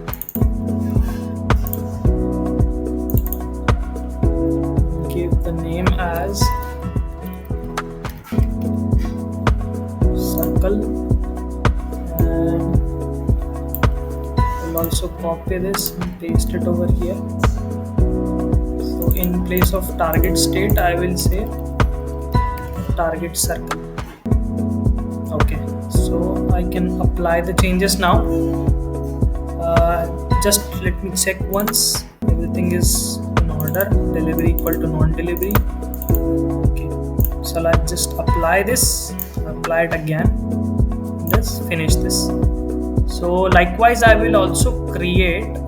Give the name as circle, and I'll also copy this and paste it over here. So in place of target state I will say target circle. Okay, so I can apply the changes now. Just let me check once everything is in order. Delivery equal to non-delivery. Okay, so I'll just apply this, apply it again, just finish this. So likewise I will also create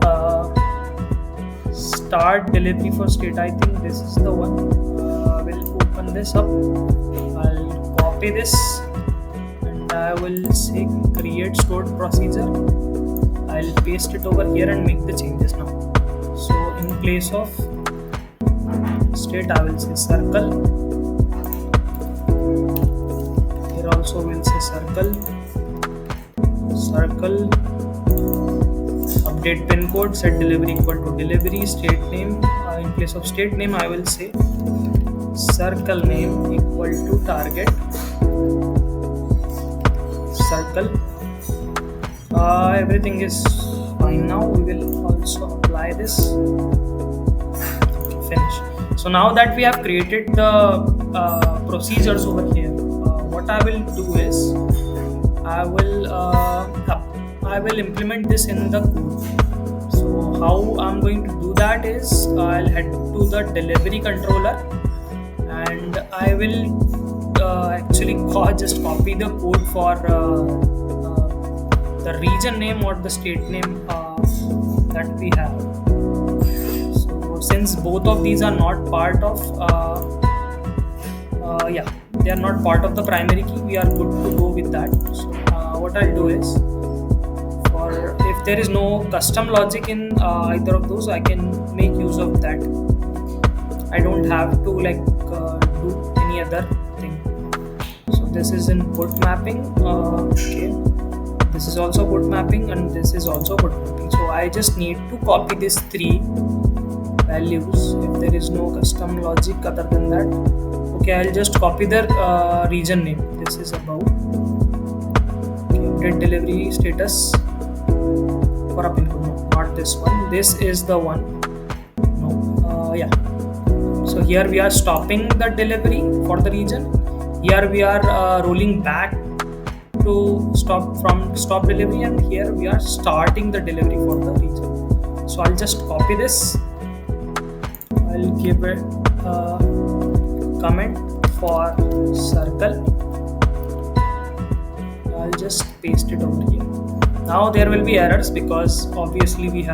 start delivery for state. I think this is the one. I will open this up, I'll copy this, and I will say create stored procedure. I'll paste it over here and make the changes now. So in place of state I will say circle. Here also we'll say circle. Update pin code, set delivery equal to delivery. State name, in place of state name I will say circle name equal to target circle. Everything is fine now. We will also apply this. Finish. So now that we have created the procedures over here, what I will do is I will implement this in the code. So how I'm going to do that is I'll head to the delivery controller, and I will actually just copy the code for the region name or the state name that we have. So since both of these are not part of they are not part of the primary key, we are good to go with that. So what I'll do is, for if there is no custom logic in either of those, I can make use of that. I don't have to do any other thing. So this is input mapping. Okay, this is also put mapping, and this is also put mapping. So I just need to copy these three values if there is no custom logic other than that. Okay, I'll just copy the region name. This is about update delivery status for a pin code. No, not this one. This is the one. No, yeah. So here we are stopping the delivery for the region. Here we are rolling back to stop delivery, and here we are starting the delivery for the region. So I'll just copy this. I'll give it comment for circle. I'll just paste it over here. Now there will be errors because obviously we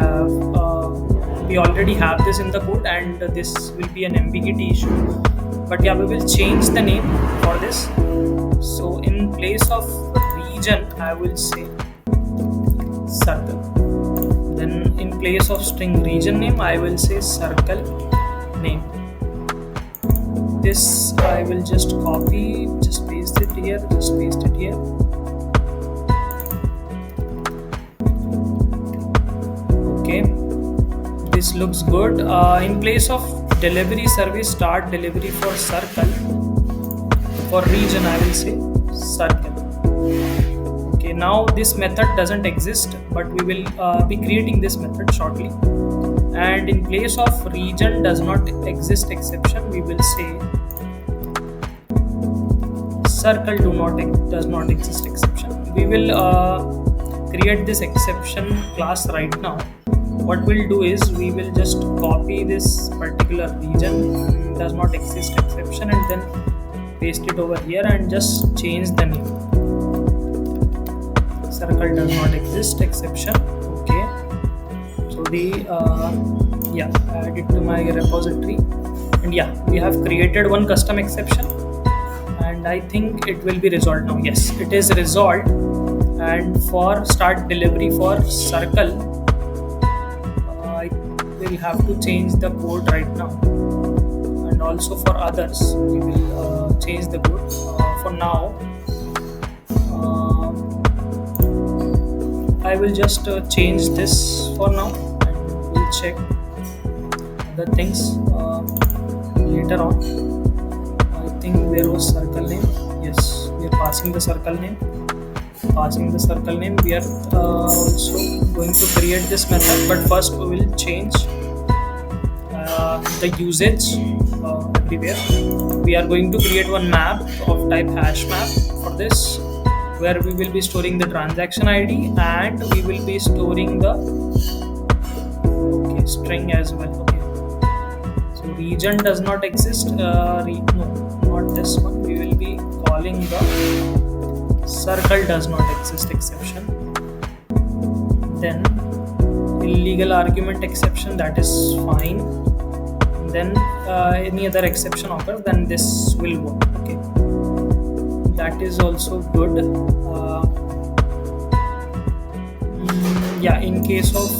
already have this in the code, and this will be an ambiguity issue. But yeah, we will change the name for this. So in place of region I will say circle. Then in place of string region name, I will say circle name. This I will just copy, just paste it here, just paste it here. Okay, this looks good. In place of delivery service, start delivery for circle. For region, I will say circle. Okay, now this method doesn't exist, but we will be creating this method shortly. And in place of region does not exist exception, we will say circle does not exist exception. We will create this exception class right now. What we'll do is we will just copy this particular region does not exist exception and then paste it over here and just change the name. Circle does not exist exception. Okay, so the add it to my repository, and we have created one custom exception, and I think it will be resolved now. Yes, it is resolved. And for start delivery for circle, I will have to change the code right now, and also for others we will change the code. For now, I will just change this for now, and we'll check other things later on. I think there was circle name. Yes, we are passing the circle name. We are also going to create this method, but first we will change the usage everywhere. We are going to create one map of type hash map for this, where we will be storing the transaction ID and we will be storing the string as well. Okay, so region does not exist. No, not this one. We will be calling the circle does not exist exception. Then illegal argument exception, that is fine. Then any other exception occurs, then this will work. Okay, that is also good. In case of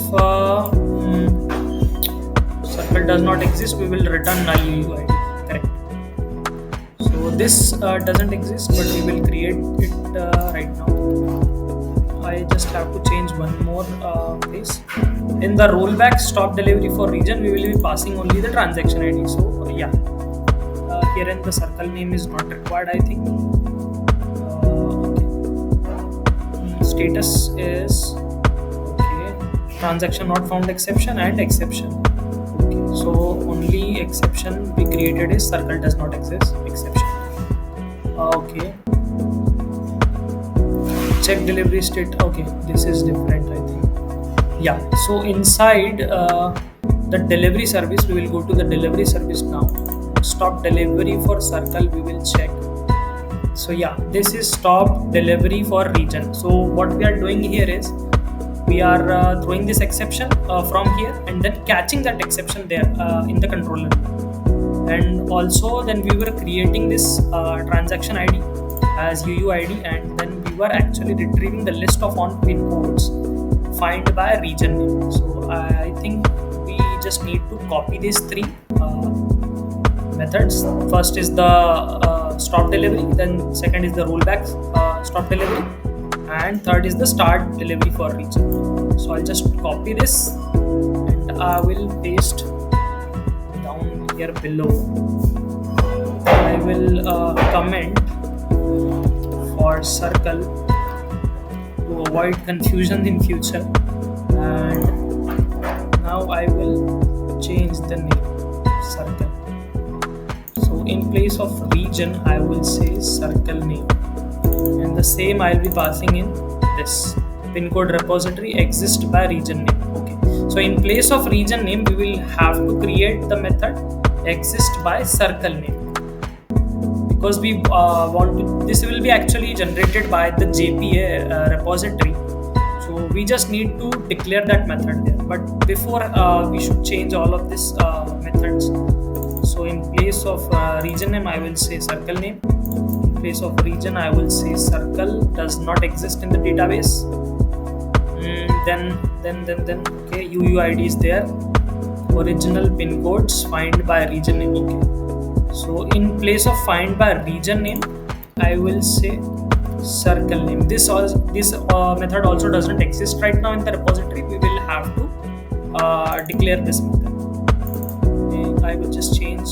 circle does not exist, we will return null UUID. Correct. So this doesn't exist, but we will create it right now. I just have to change one more place. In the rollback stop delivery for region, we will be passing only the transaction ID. So here in the circle name is not required, I think. Status is transaction not found exception and exception. Okay, so only exception we created is circle does not exist exception. Okay, check delivery state. Okay, this is different, I think. So inside the delivery service, we will go to the delivery service now. Stop delivery for circle, we will check. So this is stop delivery for region. So what we are doing here is we are throwing this exception from here and then catching that exception there in the controller. And also then we were creating this transaction ID as UUID, and then we were actually retrieving the list of on pin codes find by region name. So I think we just need to copy these three methods. First is the stop delivery, then second is the rollback stop delivery, and third is the start delivery for region. So I'll just copy this and I will paste down here below. I will comment for circle to avoid confusion in future, and now I will change the name circle. So in place of region, I will say circle name, and the same I'll be passing in this pin code repository exist by region name. Okay, so in place of region name, we will have to create the method exist by circle name, because we want to, this will be actually generated by the JPA repository. So we just need to declare that method there, but before we should change all of this methods. So in place of region name, I will say circle name. In place of region, I will say circle does not exist in the database. Then okay, UUID is there. Original pin codes find by region name. Okay, so in place of find by region name, I will say circle name. This method also doesn't exist right now in the repository. We will have to declare this method. Okay, I will just change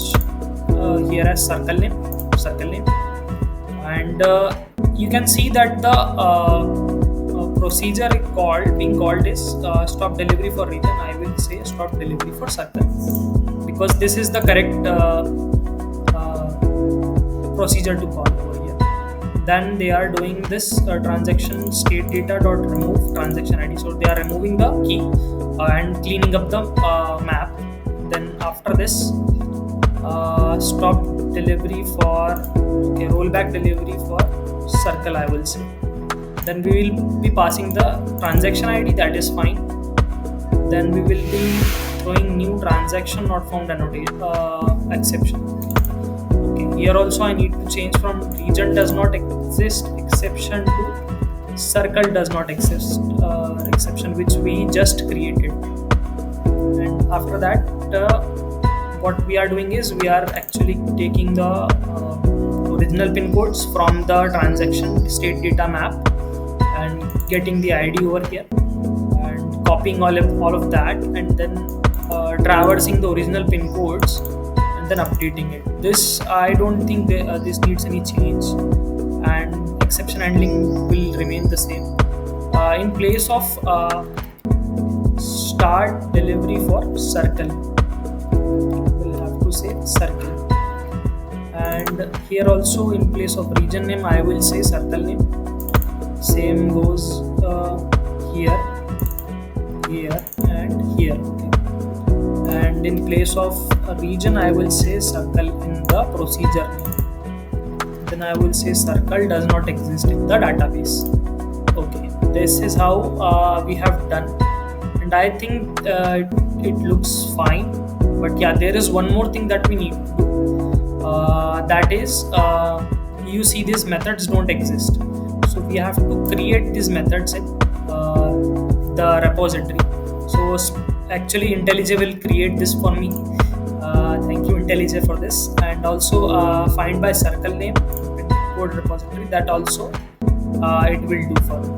here as circle name, and you can see that the procedure being called is stop delivery for region. I will say stop delivery for circle, because this is the correct procedure to call over here. Then they are doing this transaction state data dot remove transaction ID. So they are removing the key and cleaning up the map. Then after this, stop delivery for rollback delivery for circle, I will say. Then we will be passing the transaction ID, that is fine. Then we will be throwing new transaction not found annotation exception. Okay, here also I need to change from region does not exist exception to circle does not exist exception, which we just created. And after that, what we are doing is we are actually taking the original pin codes from the transaction state data map and getting the ID over here and copying all of that, and then traversing the original pin codes and then updating it. This I don't think this needs any change, and exception handling will remain the same. In place of start delivery for circle, we'll have to say circle. And here also in place of region name, I will say circle name. Same goes here, and here. Okay. And in place of a region, I will say circle in the procedure name. Then I will say circle does not exist in the database. Okay, this is how we have done, and I think it looks fine. But yeah, there is one more thing that we need to do. That is, you see these methods don't exist, so we have to create these methods in the repository. So actually IntelliJ will create this for me. Thank you IntelliJ for this. And also find by circle name code repository, that also it will do for me.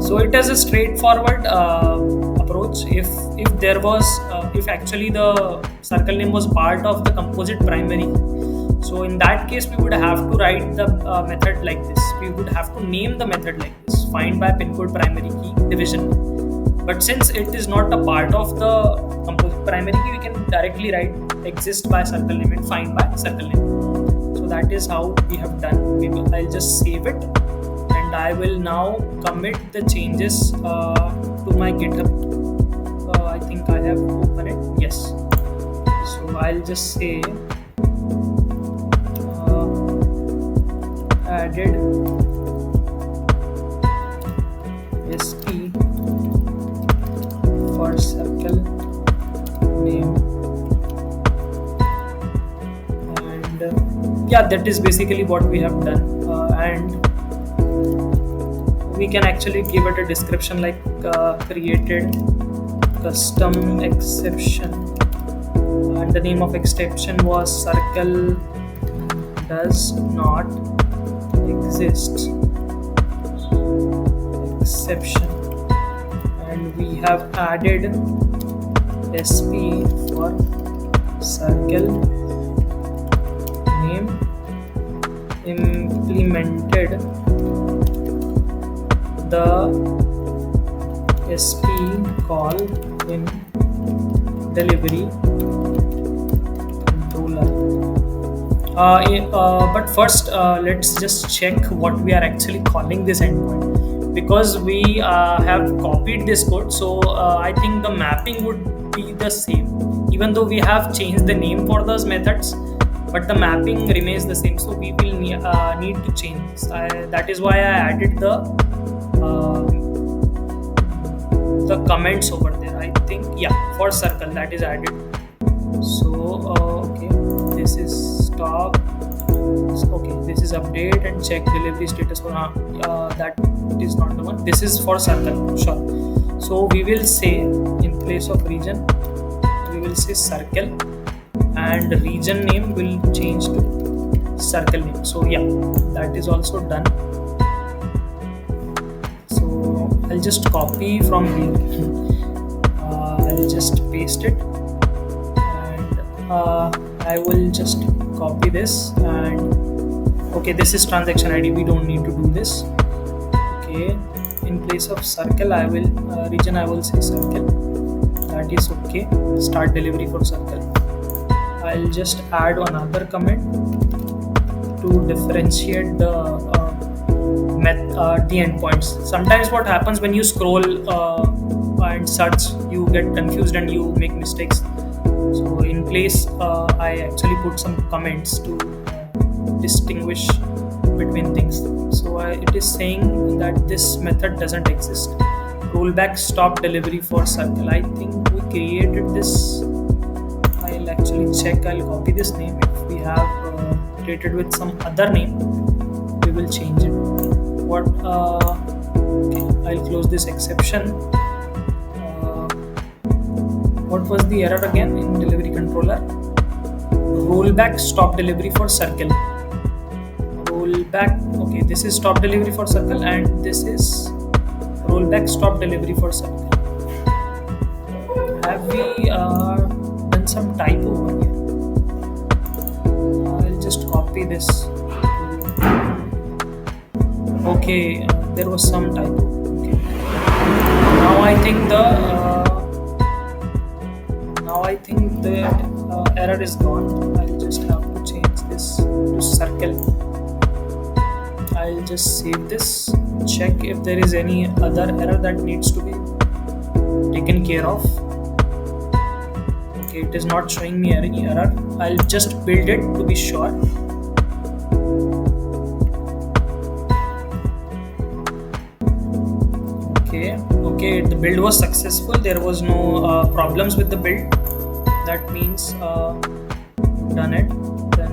So it is a straightforward approach. If there was if actually the circle name was part of the composite primary, so in that case we would have to write the method like this. We would have to name the method like this, find by pin code primary key division. But since it is not a part of the composite primary key, we can directly write exist by circle name and find by circle name. So that is how we have done. I'll just save it, and I will now commit the changes to my GitHub. I think I have opened it. Yes. So I'll just say added SP for circle name, and yeah, that is basically what we have done. And we can actually give it a description like created custom exception, and the name of exception was circle does not exist exception, and we have added SP for circle name, implemented the SP call in delivery controller. But first let's just check what we are actually calling this endpoint, because we have copied this code. So I think the mapping would be the same, even though we have changed the name for those methods, but the mapping remains the same. So we will need to change this. That is why I added the comments over there. I think, yeah, for circle that is added. So okay, this is stop. Okay, this is update and check delivery status for that is not the one. This is for circle, sure. So we will say, in place of region, we will say circle, and region name will change to circle name. So yeah, that is also done. So I'll just copy from here. I'll just paste it, and I will just copy this, and okay, this is transaction ID, we don't need to do this. Okay, in place of circle, I will region, I will say circle. That is okay. Start delivery for circle. I'll just add another comment to differentiate the endpoints. Sometimes what happens when you scroll and search, you get confused and you make mistakes. So in place, I actually put some comments to distinguish between things. So it is saying that this method doesn't exist. Rollback stop delivery for circle. I think we created this. I'll actually check. I'll copy this name. If we have created with some other name, we will change it. Okay, I'll close this exception. What was the error again in delivery controller? Rollback stop delivery for circle. Rollback. Okay, this is stop delivery for circle, and this is rollback stop delivery for circle. Have we done some typo over here? I'll just copy this. Okay, there was some typo. Okay. Now I think the error is gone. I'll just have to change this to circle. I'll just save this, check if there is any other error that needs to be taken care of. Okay, it is not showing me any error. I'll just build it to be sure. Okay, the build was successful. There was no problems with the build. That means done it. Then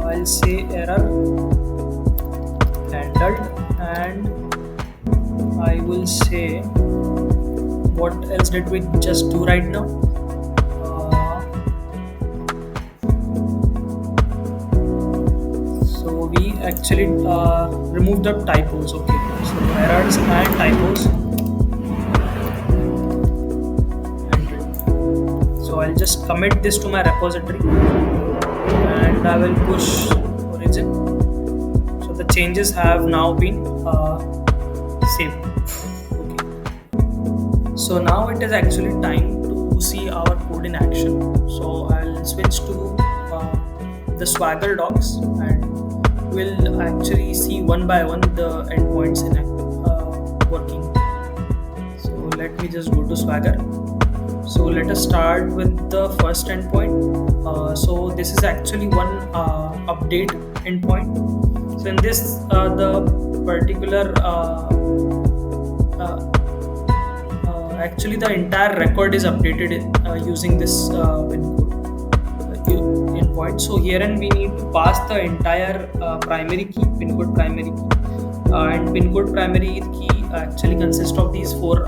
I'll say error handled, and I will say, what else did we just do right now? So we actually removed the typos. Okay, so errors and typos. So I'll just commit this to my repository, and I will push origin. So the changes have now been saved. Okay. So now it is actually time to see our code in action. So I'll switch to the Swagger docs, and we'll actually see one by one the endpoints in working. So let me just go to Swagger. So let us start with the first endpoint. So this is actually one update endpoint. So in this, the particular actually the entire record is updated using this pin code endpoint. So herein we need to pass the entire primary key, pin code primary key, and pin code primary key actually consists of these four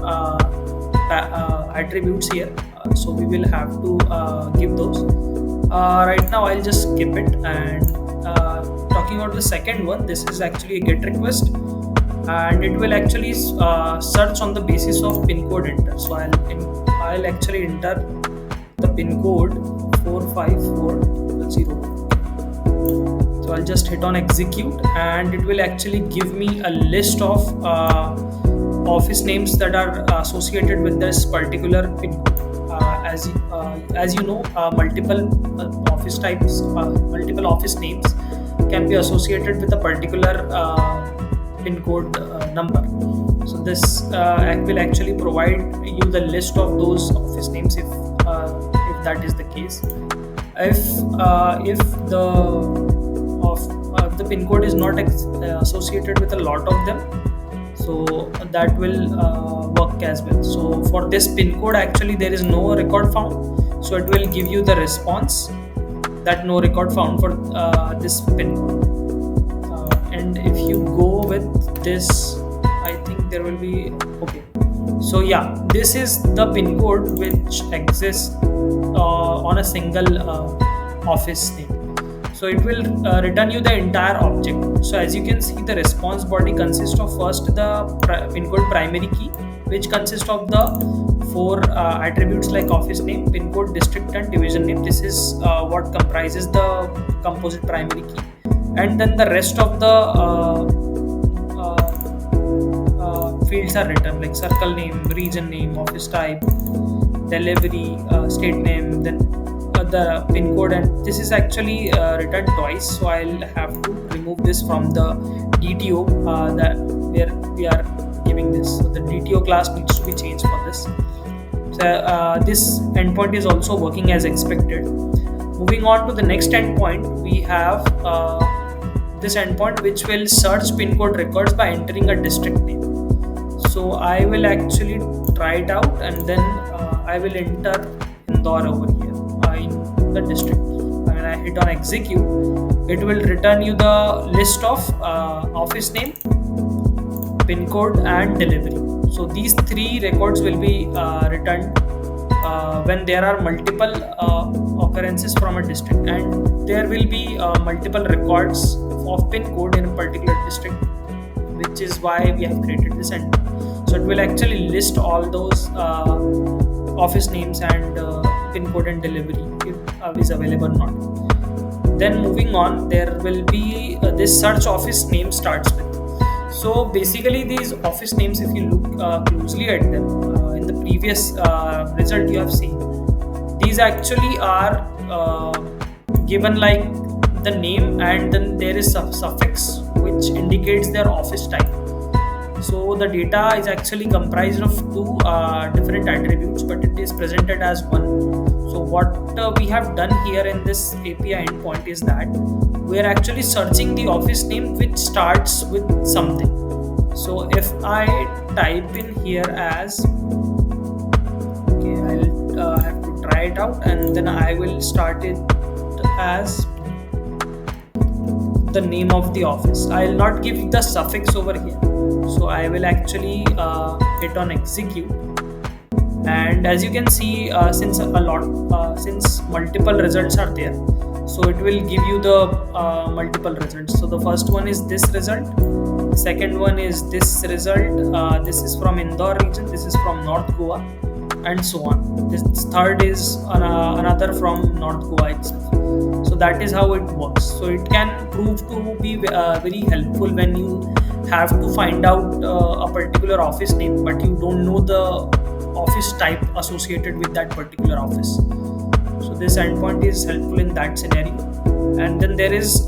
attributes here. So we will have to give those. Right now I'll just skip it, and talking about the second one, this is actually a GET request, and it will actually search on the basis of pin code enter. So I'll actually enter the pin code 45401. So I'll just hit on execute, and it will actually give me a list of office names that are associated with this particular pin code. As you know, multiple office types, multiple office names can be associated with a particular pin code number. So this will actually provide you the list of those office names if that is the case. If the pin code is not associated with a lot of them, so that will work as well. So for this pin code, actually there is no record found, so it will give you the response that no record found for this pin code. And if you go with this, I think there will be okay. So yeah, this is the pin code which exists on a single office name. So it will return you the entire object. So as you can see, the response body consists of first the pin code primary key, which consists of the four attributes like office name, pin code, district, and division name. This is what comprises the composite primary key, and then the rest of the fields are written like circle name, region name, office type, delivery, state name, then the pin code. And this is actually written twice, so I'll have to remove this from the DTO that where we are giving this. So the DTO class needs to be changed for this. So this endpoint is also working as expected. Moving on to the next endpoint, we have this endpoint which will search pin code records by entering a district name. So I will actually try it out, and then I will enter Indore over here in the district. When I hit on execute, it will return you the list of office name, pin code, and delivery. So these three records will be returned when there are multiple occurrences from a district, and there will be multiple records of pin code in a particular district, which is why we have created this endpoint. So it will actually list all those office names and pin code and delivery if is available or not. Then moving on, there will be this search office name starts with. So basically these office names, if you look closely at them in the previous result you have seen, these actually are given like the name, and then there is a suffix which indicates their office type. So the data is actually comprised of two different attributes, but it is presented as one. So what we have done here in this API endpoint is that we are actually searching the office name which starts with something. So if I type in here as, okay, I'll have to try it out, and then I will start it as the name of the office. I'll not give the suffix over here. So I will actually hit on execute, and as you can see, since multiple results are there, so it will give you the multiple results. So the first one is this result, second one is this result, this is from Indore region, this is from North Goa, and so on. This third is another from North Goa itself. So that is how it works. So it can prove to be very helpful when you have to find out a particular office name, but you don't know the office type associated with that particular office. So this endpoint is helpful in that scenario. And then there is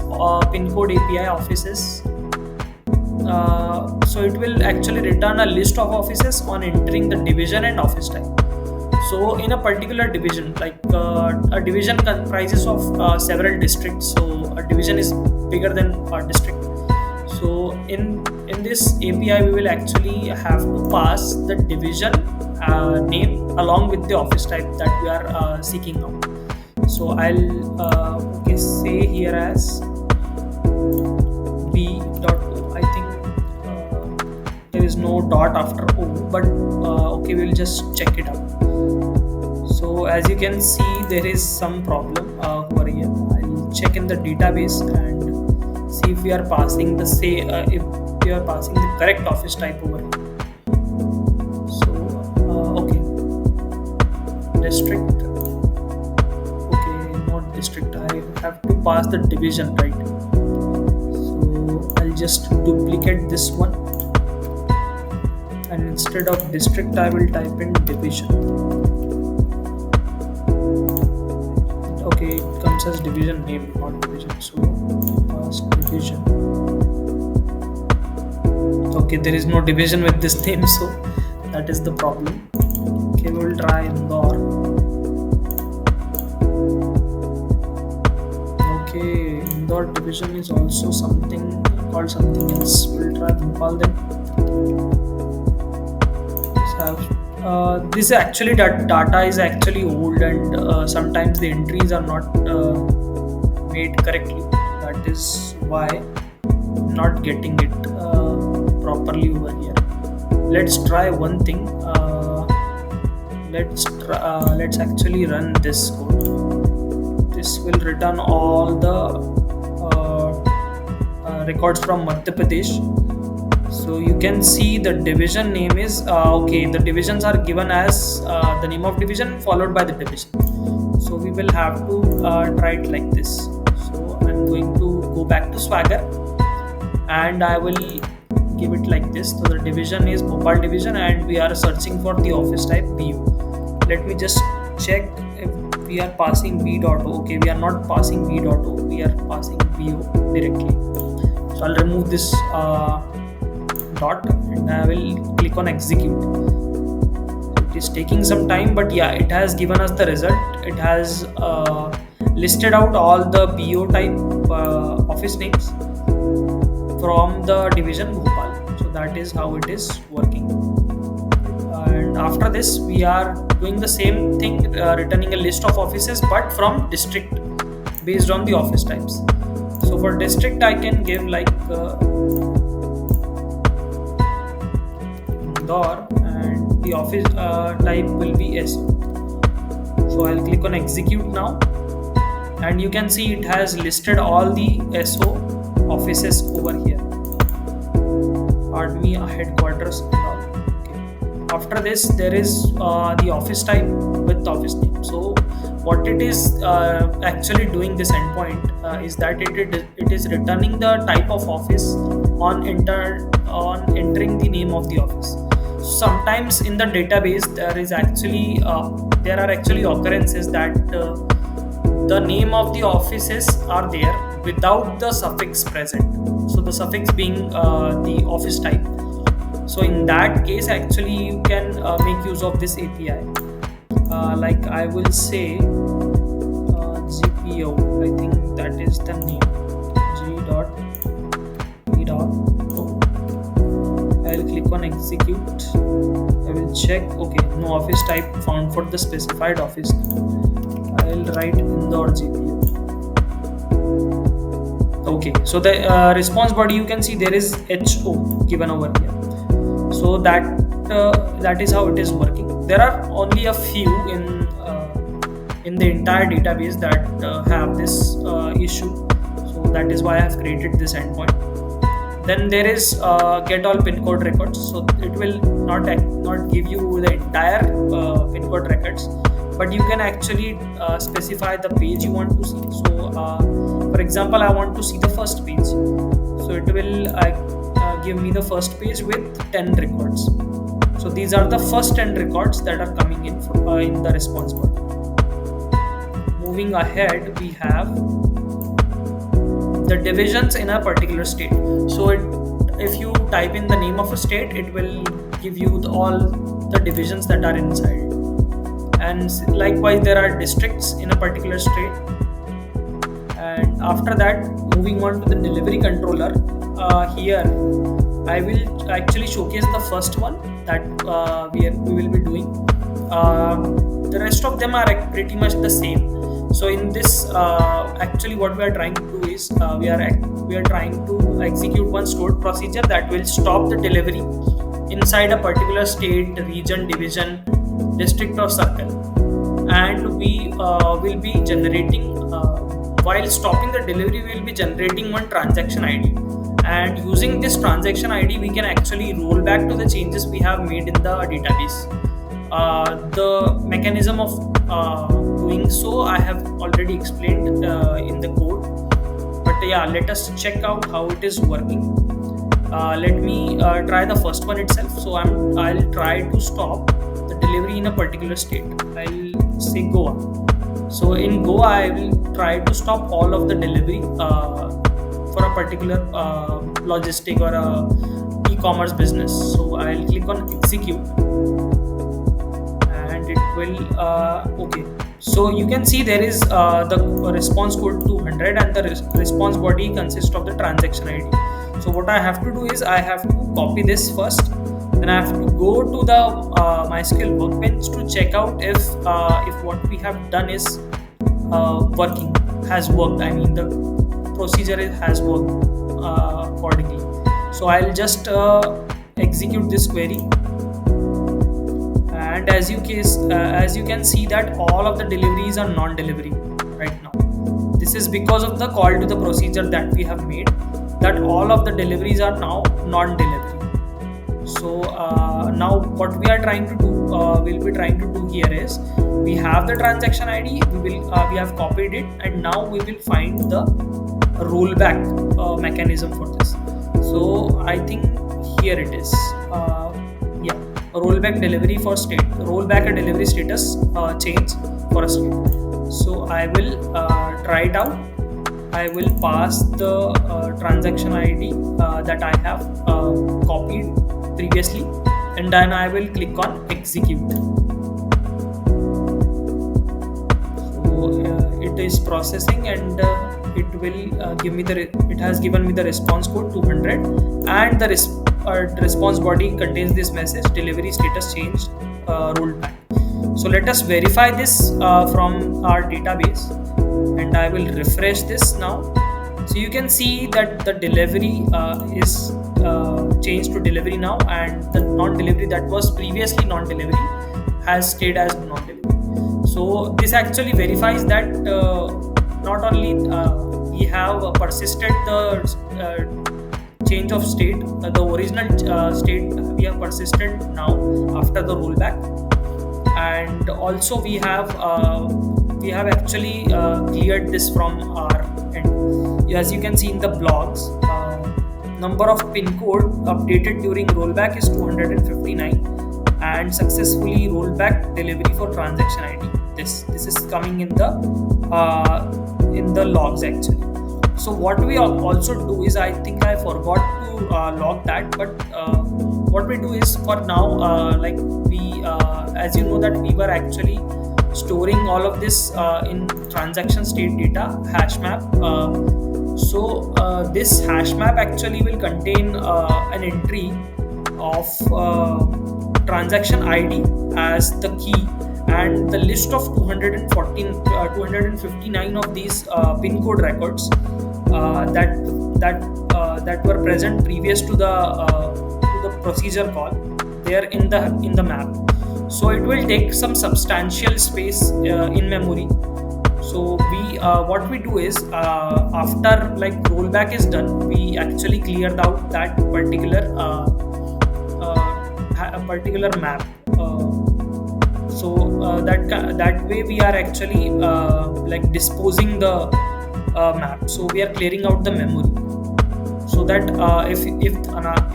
pin code API offices. So it will actually return a list of offices on entering the division and office type. So in a particular division, like a division comprises of several districts, so a division is bigger than a district. So in this API, we will actually have to pass the division name along with the office type that we are seeking out. So I'll say here as b.o. I think there is no dot after O, but okay, we'll just check it out. So as you can see, there is some problem over here. I'll check in the database and see if we are passing the if we are passing the correct office type over here. So okay, district. Okay, not district. I have to pass the division, right? So I'll just duplicate this one, and instead of district, I will type in division. Okay, it comes as division name, not division. So pass division. Okay, there is no division with this name, so that is the problem. Okay, we'll try Indore. Okay, Indore division is also something called something else. We'll try Bhopal then. This actually data is actually old, and sometimes the entries are not made correctly. That is why I'm not getting it properly over here. let's try one thing. Let's actually run this code. This will return all the records from Madhya Pradesh. So you can see the division name is okay. The divisions are given as the name of division followed by the division. So we will have to try it like this. So I'm going to go back to Swagger and I will give it like this. So the division is Bhopal division and we are searching for the office type BU. Let me just check if we are passing B.O. Okay, we are not passing B.O. We are passing BO directly. So I'll remove this dot and I will click on execute. It is taking some time, but yeah, it has given us the result. It has listed out all the BO type office names from the division Bhopal. So that is how it is working. And after this, we are doing the same thing, returning a list of offices, but from district based on the office types. So for district, I can give like Indore, and the office type will be SO. So I'll click on execute now, and you can see it has listed all the SO offices over here. Army headquarters and all. Okay. After this, there is the office type with office name. So what it is actually doing, this endpoint is that it is returning the type of office on entering the name of the office. Sometimes in the database there are actually occurrences that the name of the offices are there without the suffix present. So the suffix being the office type. So in that case, actually you can make use of this API. Like I will say GPO, I think that is the name, G.P.O. I'll click on execute. I will check. Okay, no office type found for the specified office. I'll write Indore GPO. Okay, so the response body, you can see there is HO given over here. So that is how it is working. There are only a few in the entire database that have this issue. So that is why I have created this endpoint. Then there is get all pin code records. So it will not give you the entire pin code records, but you can actually specify the page you want to see. So for example, I want to see the first page. So it will give me the first page with 10 records. So these are the first 10 records that are coming in the response body. Moving ahead, we have the divisions in a particular state. So if you type in the name of a state, it will give you all the divisions that are inside. And likewise, there are districts in a particular state. And after that, moving on to the delivery controller, here I will actually showcase the first one that we will be doing. The rest of them are pretty much the same. So in this, actually what we are trying to do is we are trying to execute one stored procedure that will stop the delivery inside a particular state, region, division, district or circle. And we will be generating, while stopping the delivery, we will be generating one transaction ID. And using this transaction ID, we can actually roll back to the changes we have made in the database. The mechanism of doing so I have already explained in the code, but yeah, let us check out how it is working. Let me try the first one itself. So I'll try to stop the delivery in a particular state. I'll say Goa. So in Goa, I will try to stop all of the delivery for a particular logistic or a e-commerce business. So I'll click on execute. It will okay, so you can see there is the response code 200 and the response body consists of the transaction ID. So what I have to do is I have to copy this first, then I have to go to the MySQL workbench to check out if what we have done is has worked. I mean the procedure has worked accordingly. So I'll just execute this query, and as you can see that all of the deliveries are non-delivery right now. This is because of the call to the procedure that we have made, that all of the deliveries are now non-delivery. So now what we are trying to do, we'll be trying to do here is, we have the transaction ID, we have copied it, and now we will find the rollback mechanism for this. So I think here it is. Yeah, rollback delivery for state, rollback a delivery status change for a state. So I will try it out. I will pass the transaction ID that I have copied previously, and then I will click on execute. So it is processing, and it will give me it has given me the response code 200, and the response body contains this message: delivery status changed, rolled back. So let us verify this from our database, and I will refresh this now. So you can see that the delivery is changed to delivery now, and the non-delivery that was previously non-delivery has stayed as non-delivery. So this actually verifies that not only we have persisted the change of state, the original state we have persisted now after the rollback, and also we have actually cleared this from our end. As you can see in the blogs, number of pin code updated during rollback is 259, and successfully rollback delivery for transaction ID. This is coming in the logs actually. So what we also do is, I think I forgot to log that, but what we do is, for now, like we as you know that we were actually storing all of this in transaction state data hash map. So this hash map actually will contain an entry of transaction ID as the key, and the list of 259 of these pin code records that were present previous to the procedure call, they are in the map. So it will take some substantial space in memory. So we what we do is, after like rollback is done, we actually cleared out that particular map. So that way we are actually like disposing the map. So we are clearing out the memory, so that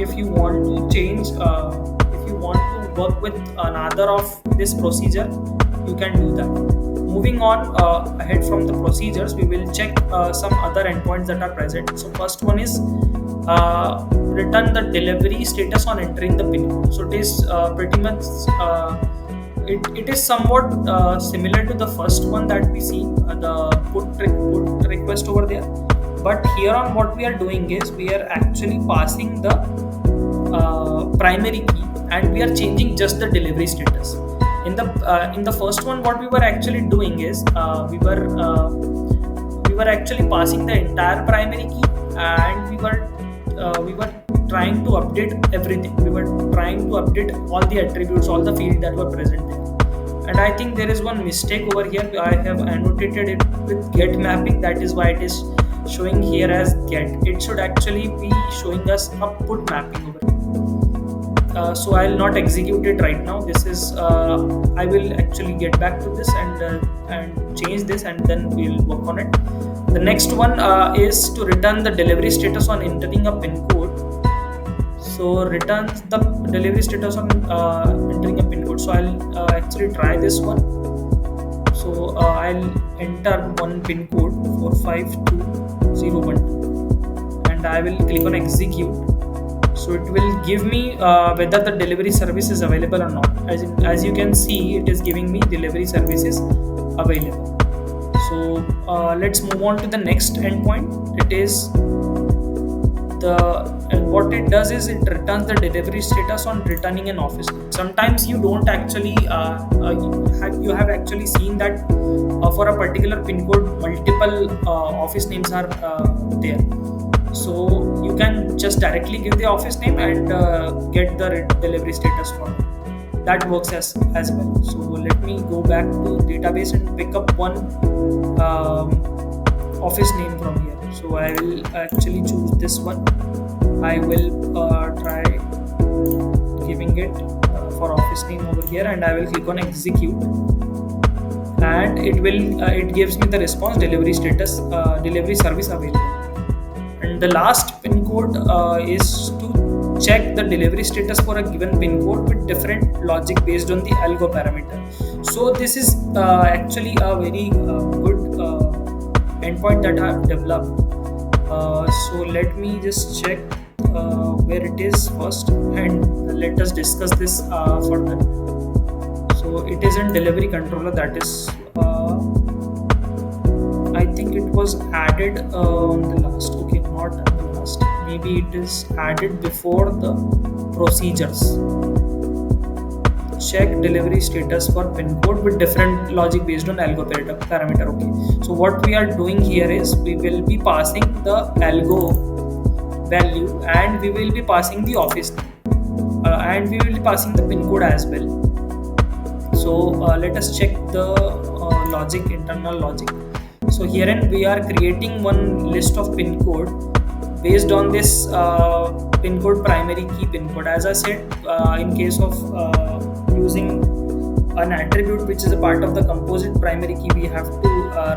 if you want to change, if you want to work with another of this procedure, you can do that. Moving on ahead from the procedures, we will check some other endpoints that are present. So first one is return the delivery status on entering the pin code. So it is pretty much it is somewhat similar to the first one that we see, the put request over there. But here on, what we are doing is, we are actually passing the primary key, and we are changing just the delivery status. In the first one, what we were actually doing is, we were actually passing the entire primary key, and we were trying to update everything. We were trying to update all the attributes, all the fields that were present there. And I think there is one mistake over here. I have annotated it with get mapping. That is why it is showing here as get. It should actually be showing us a put mapping over here. So I'll not execute it right now. This is I will actually get back to this and change this, and then we'll work on it. The next one is to return the delivery status on entering a pin code. So returns the delivery status on entering a pin code. So I'll actually try this one. So I'll enter one pin code 452012, and I will click on execute. So it will give me whether the delivery service is available or not. As you can see, it is giving me delivery services available. So let's move on to the next endpoint. It is what it does is, it returns the delivery status on returning an office name. Sometimes you don't actually you have actually seen that for a particular pin code, multiple office names are there. So you can just directly give the office name and get the delivery status for it. That works as well. So let me go back to database and pick up one office name from here. So I will actually choose this one. I will try giving it for office name over here, and I will click on execute, and it gives me the response delivery status, delivery service available. And the last pin code is to check the delivery status for a given pin code with different logic based on the algo parameter. So this is actually a very good endpoint that I have developed. So let me just check where it is first, and let us discuss this further. So it is in delivery controller, that is I think it was added on the last, okay, not on the last, maybe it is added before the procedures. Check delivery status for pin code with different logic based on algo parameter. Okay, so what we are doing here is we will be passing the algo value, and we will be passing the office name, and we will be passing the pin code as well. So let us check the logic, internal logic. So herein we are creating one list of pin code based on this pin code primary key pin code. As I said, in case of using an attribute which is a part of the composite primary key, we have to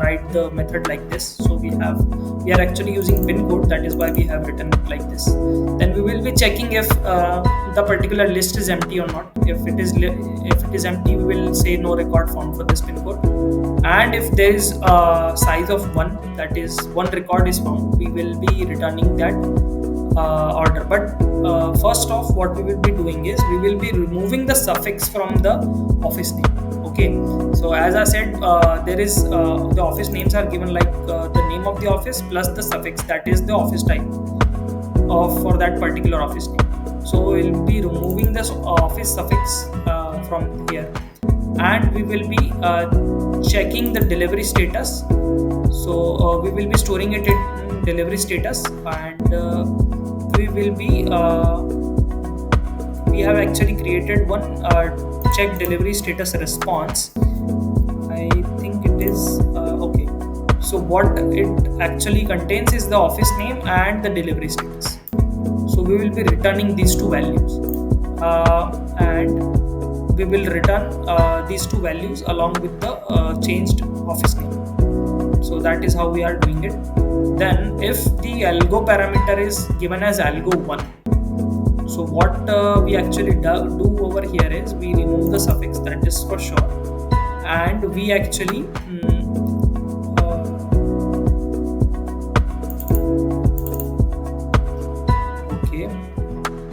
write the method like this. So we are actually using pin code, that is why we have written it like this. Then we will be checking if the particular list is empty or not. If it is empty, we will say no record found for this pin code. And if there is a size of 1, that is 1 record is found, we will be returning that order. But first off, what we will be doing is we will be removing the suffix from the office name. Okay, so as I said, there is the office names are given like the name of the office plus the suffix, that is the office type for that particular office name. So we will be removing this office suffix from here, and we will be checking the delivery status. So we will be storing it in delivery status, and we will be we have actually created one check delivery status response. I think it is okay. So what it actually contains is the office name and the delivery status. So we will be returning these two values, and we will return these two values along with the changed office name. So that is how we are doing it. Then if the algo parameter is given as algo1, so what we actually do over here is we remove the suffix, that is for sure, and we actually okay.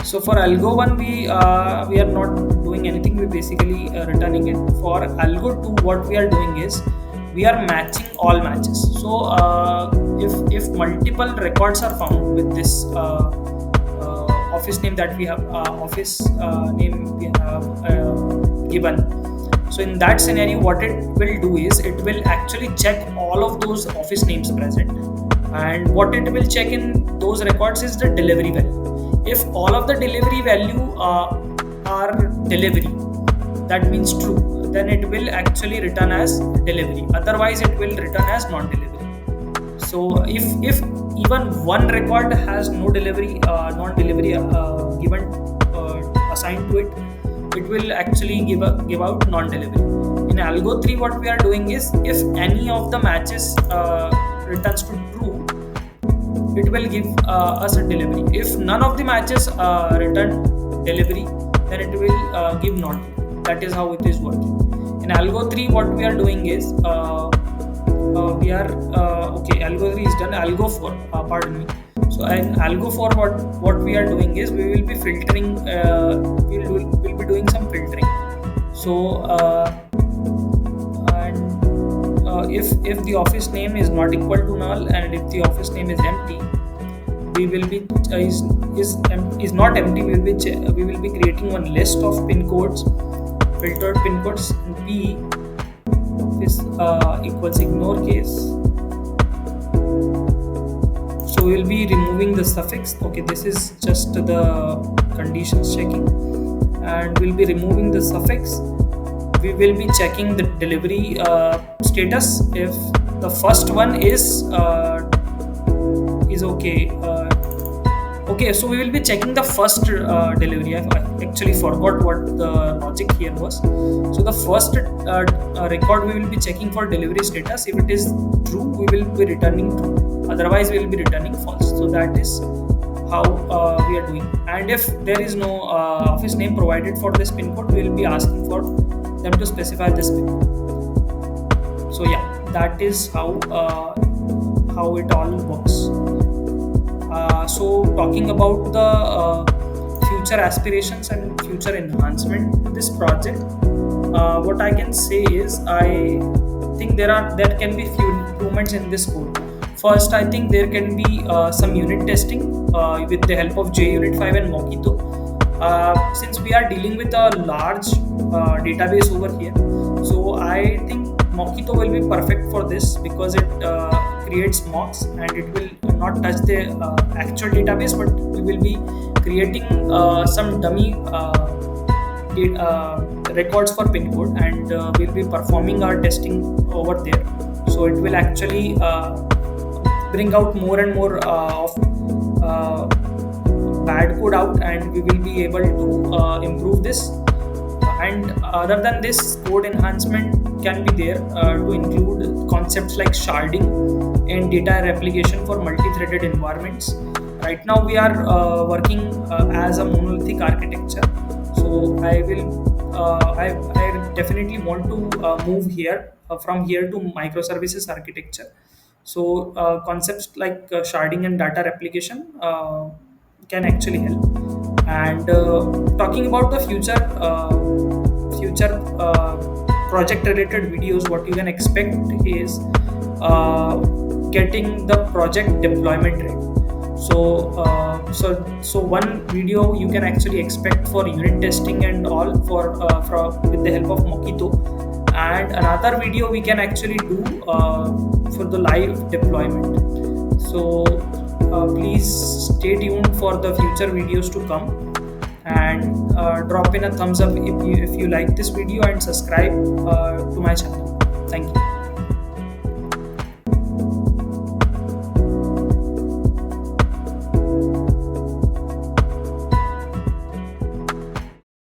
So for algo1 we are not doing anything, we basically returning it. For algo2, what we are doing is we are matching all matches. So if multiple records are found with this office name that we have name we have given, so in that scenario what it will do is it will actually check all of those office names present, and what it will check in those records is the delivery value. If all of the delivery value are delivery, that means true, then it will actually return as delivery, otherwise it will return as non-delivery. So if even one record has no delivery, non-delivery given assigned to it, it will actually give out non-delivery. In algo 3, what we are doing is if any of the matches returns to true, it will give us a delivery. If none of the matches return delivery, then it will give non-delivery. That is how it is working. In algo 3, what we are doing is we are okay, algo 3 is done. Algo 4, pardon me. So in algo 4, what we are doing is we will be filtering, we'll be doing some filtering. So if the office name is not equal to null, and if the office name is empty, we will be is not empty, we will be creating one list of pin codes, filtered pin codes, and p office equals ignore case. So So we will be removing the suffix. Okay, this is just the conditions checking, and we'll be removing the suffix. We will be checking the delivery status. If the first one is okay. Okay, so we will be checking the first delivery. I actually forgot what the logic here was. So the first record we will be checking for delivery status. If it is true, we will be returning true. Otherwise, we will be returning false. So that is how we are doing. And if there is no office name provided for this pin code, we will be asking for them to specify this pin code. So yeah, that is how it all works. So talking about the future aspirations and future enhancement to this project, what I can say is I think there can be few improvements in this code. First, I think there can be some unit testing with the help of JUnit 5 and Mockito. Since we are dealing with a large database over here, so I think Mockito will be perfect for this because it creates mocks and it will not touch the actual database, but we will be creating some dummy records for pin code, and we'll be performing our testing over there. So it will actually bring out more and more of bad code out, and we will be able to improve this. And other than this, code enhancement can be there to include concepts like sharding and data replication for multi-threaded environments. Right now we are working as a monolithic architecture, so I definitely want to move here from here to microservices architecture. So concepts like sharding and data replication can actually help. And talking about the future project related videos, what you can expect is getting the project deployment ready. So one video you can actually expect for unit testing and all for with the help of Mockito, and another video we can actually do for the live deployment. So please stay tuned for the future videos to come, and drop in a thumbs up if you like this video, and subscribe to my channel. Thank you.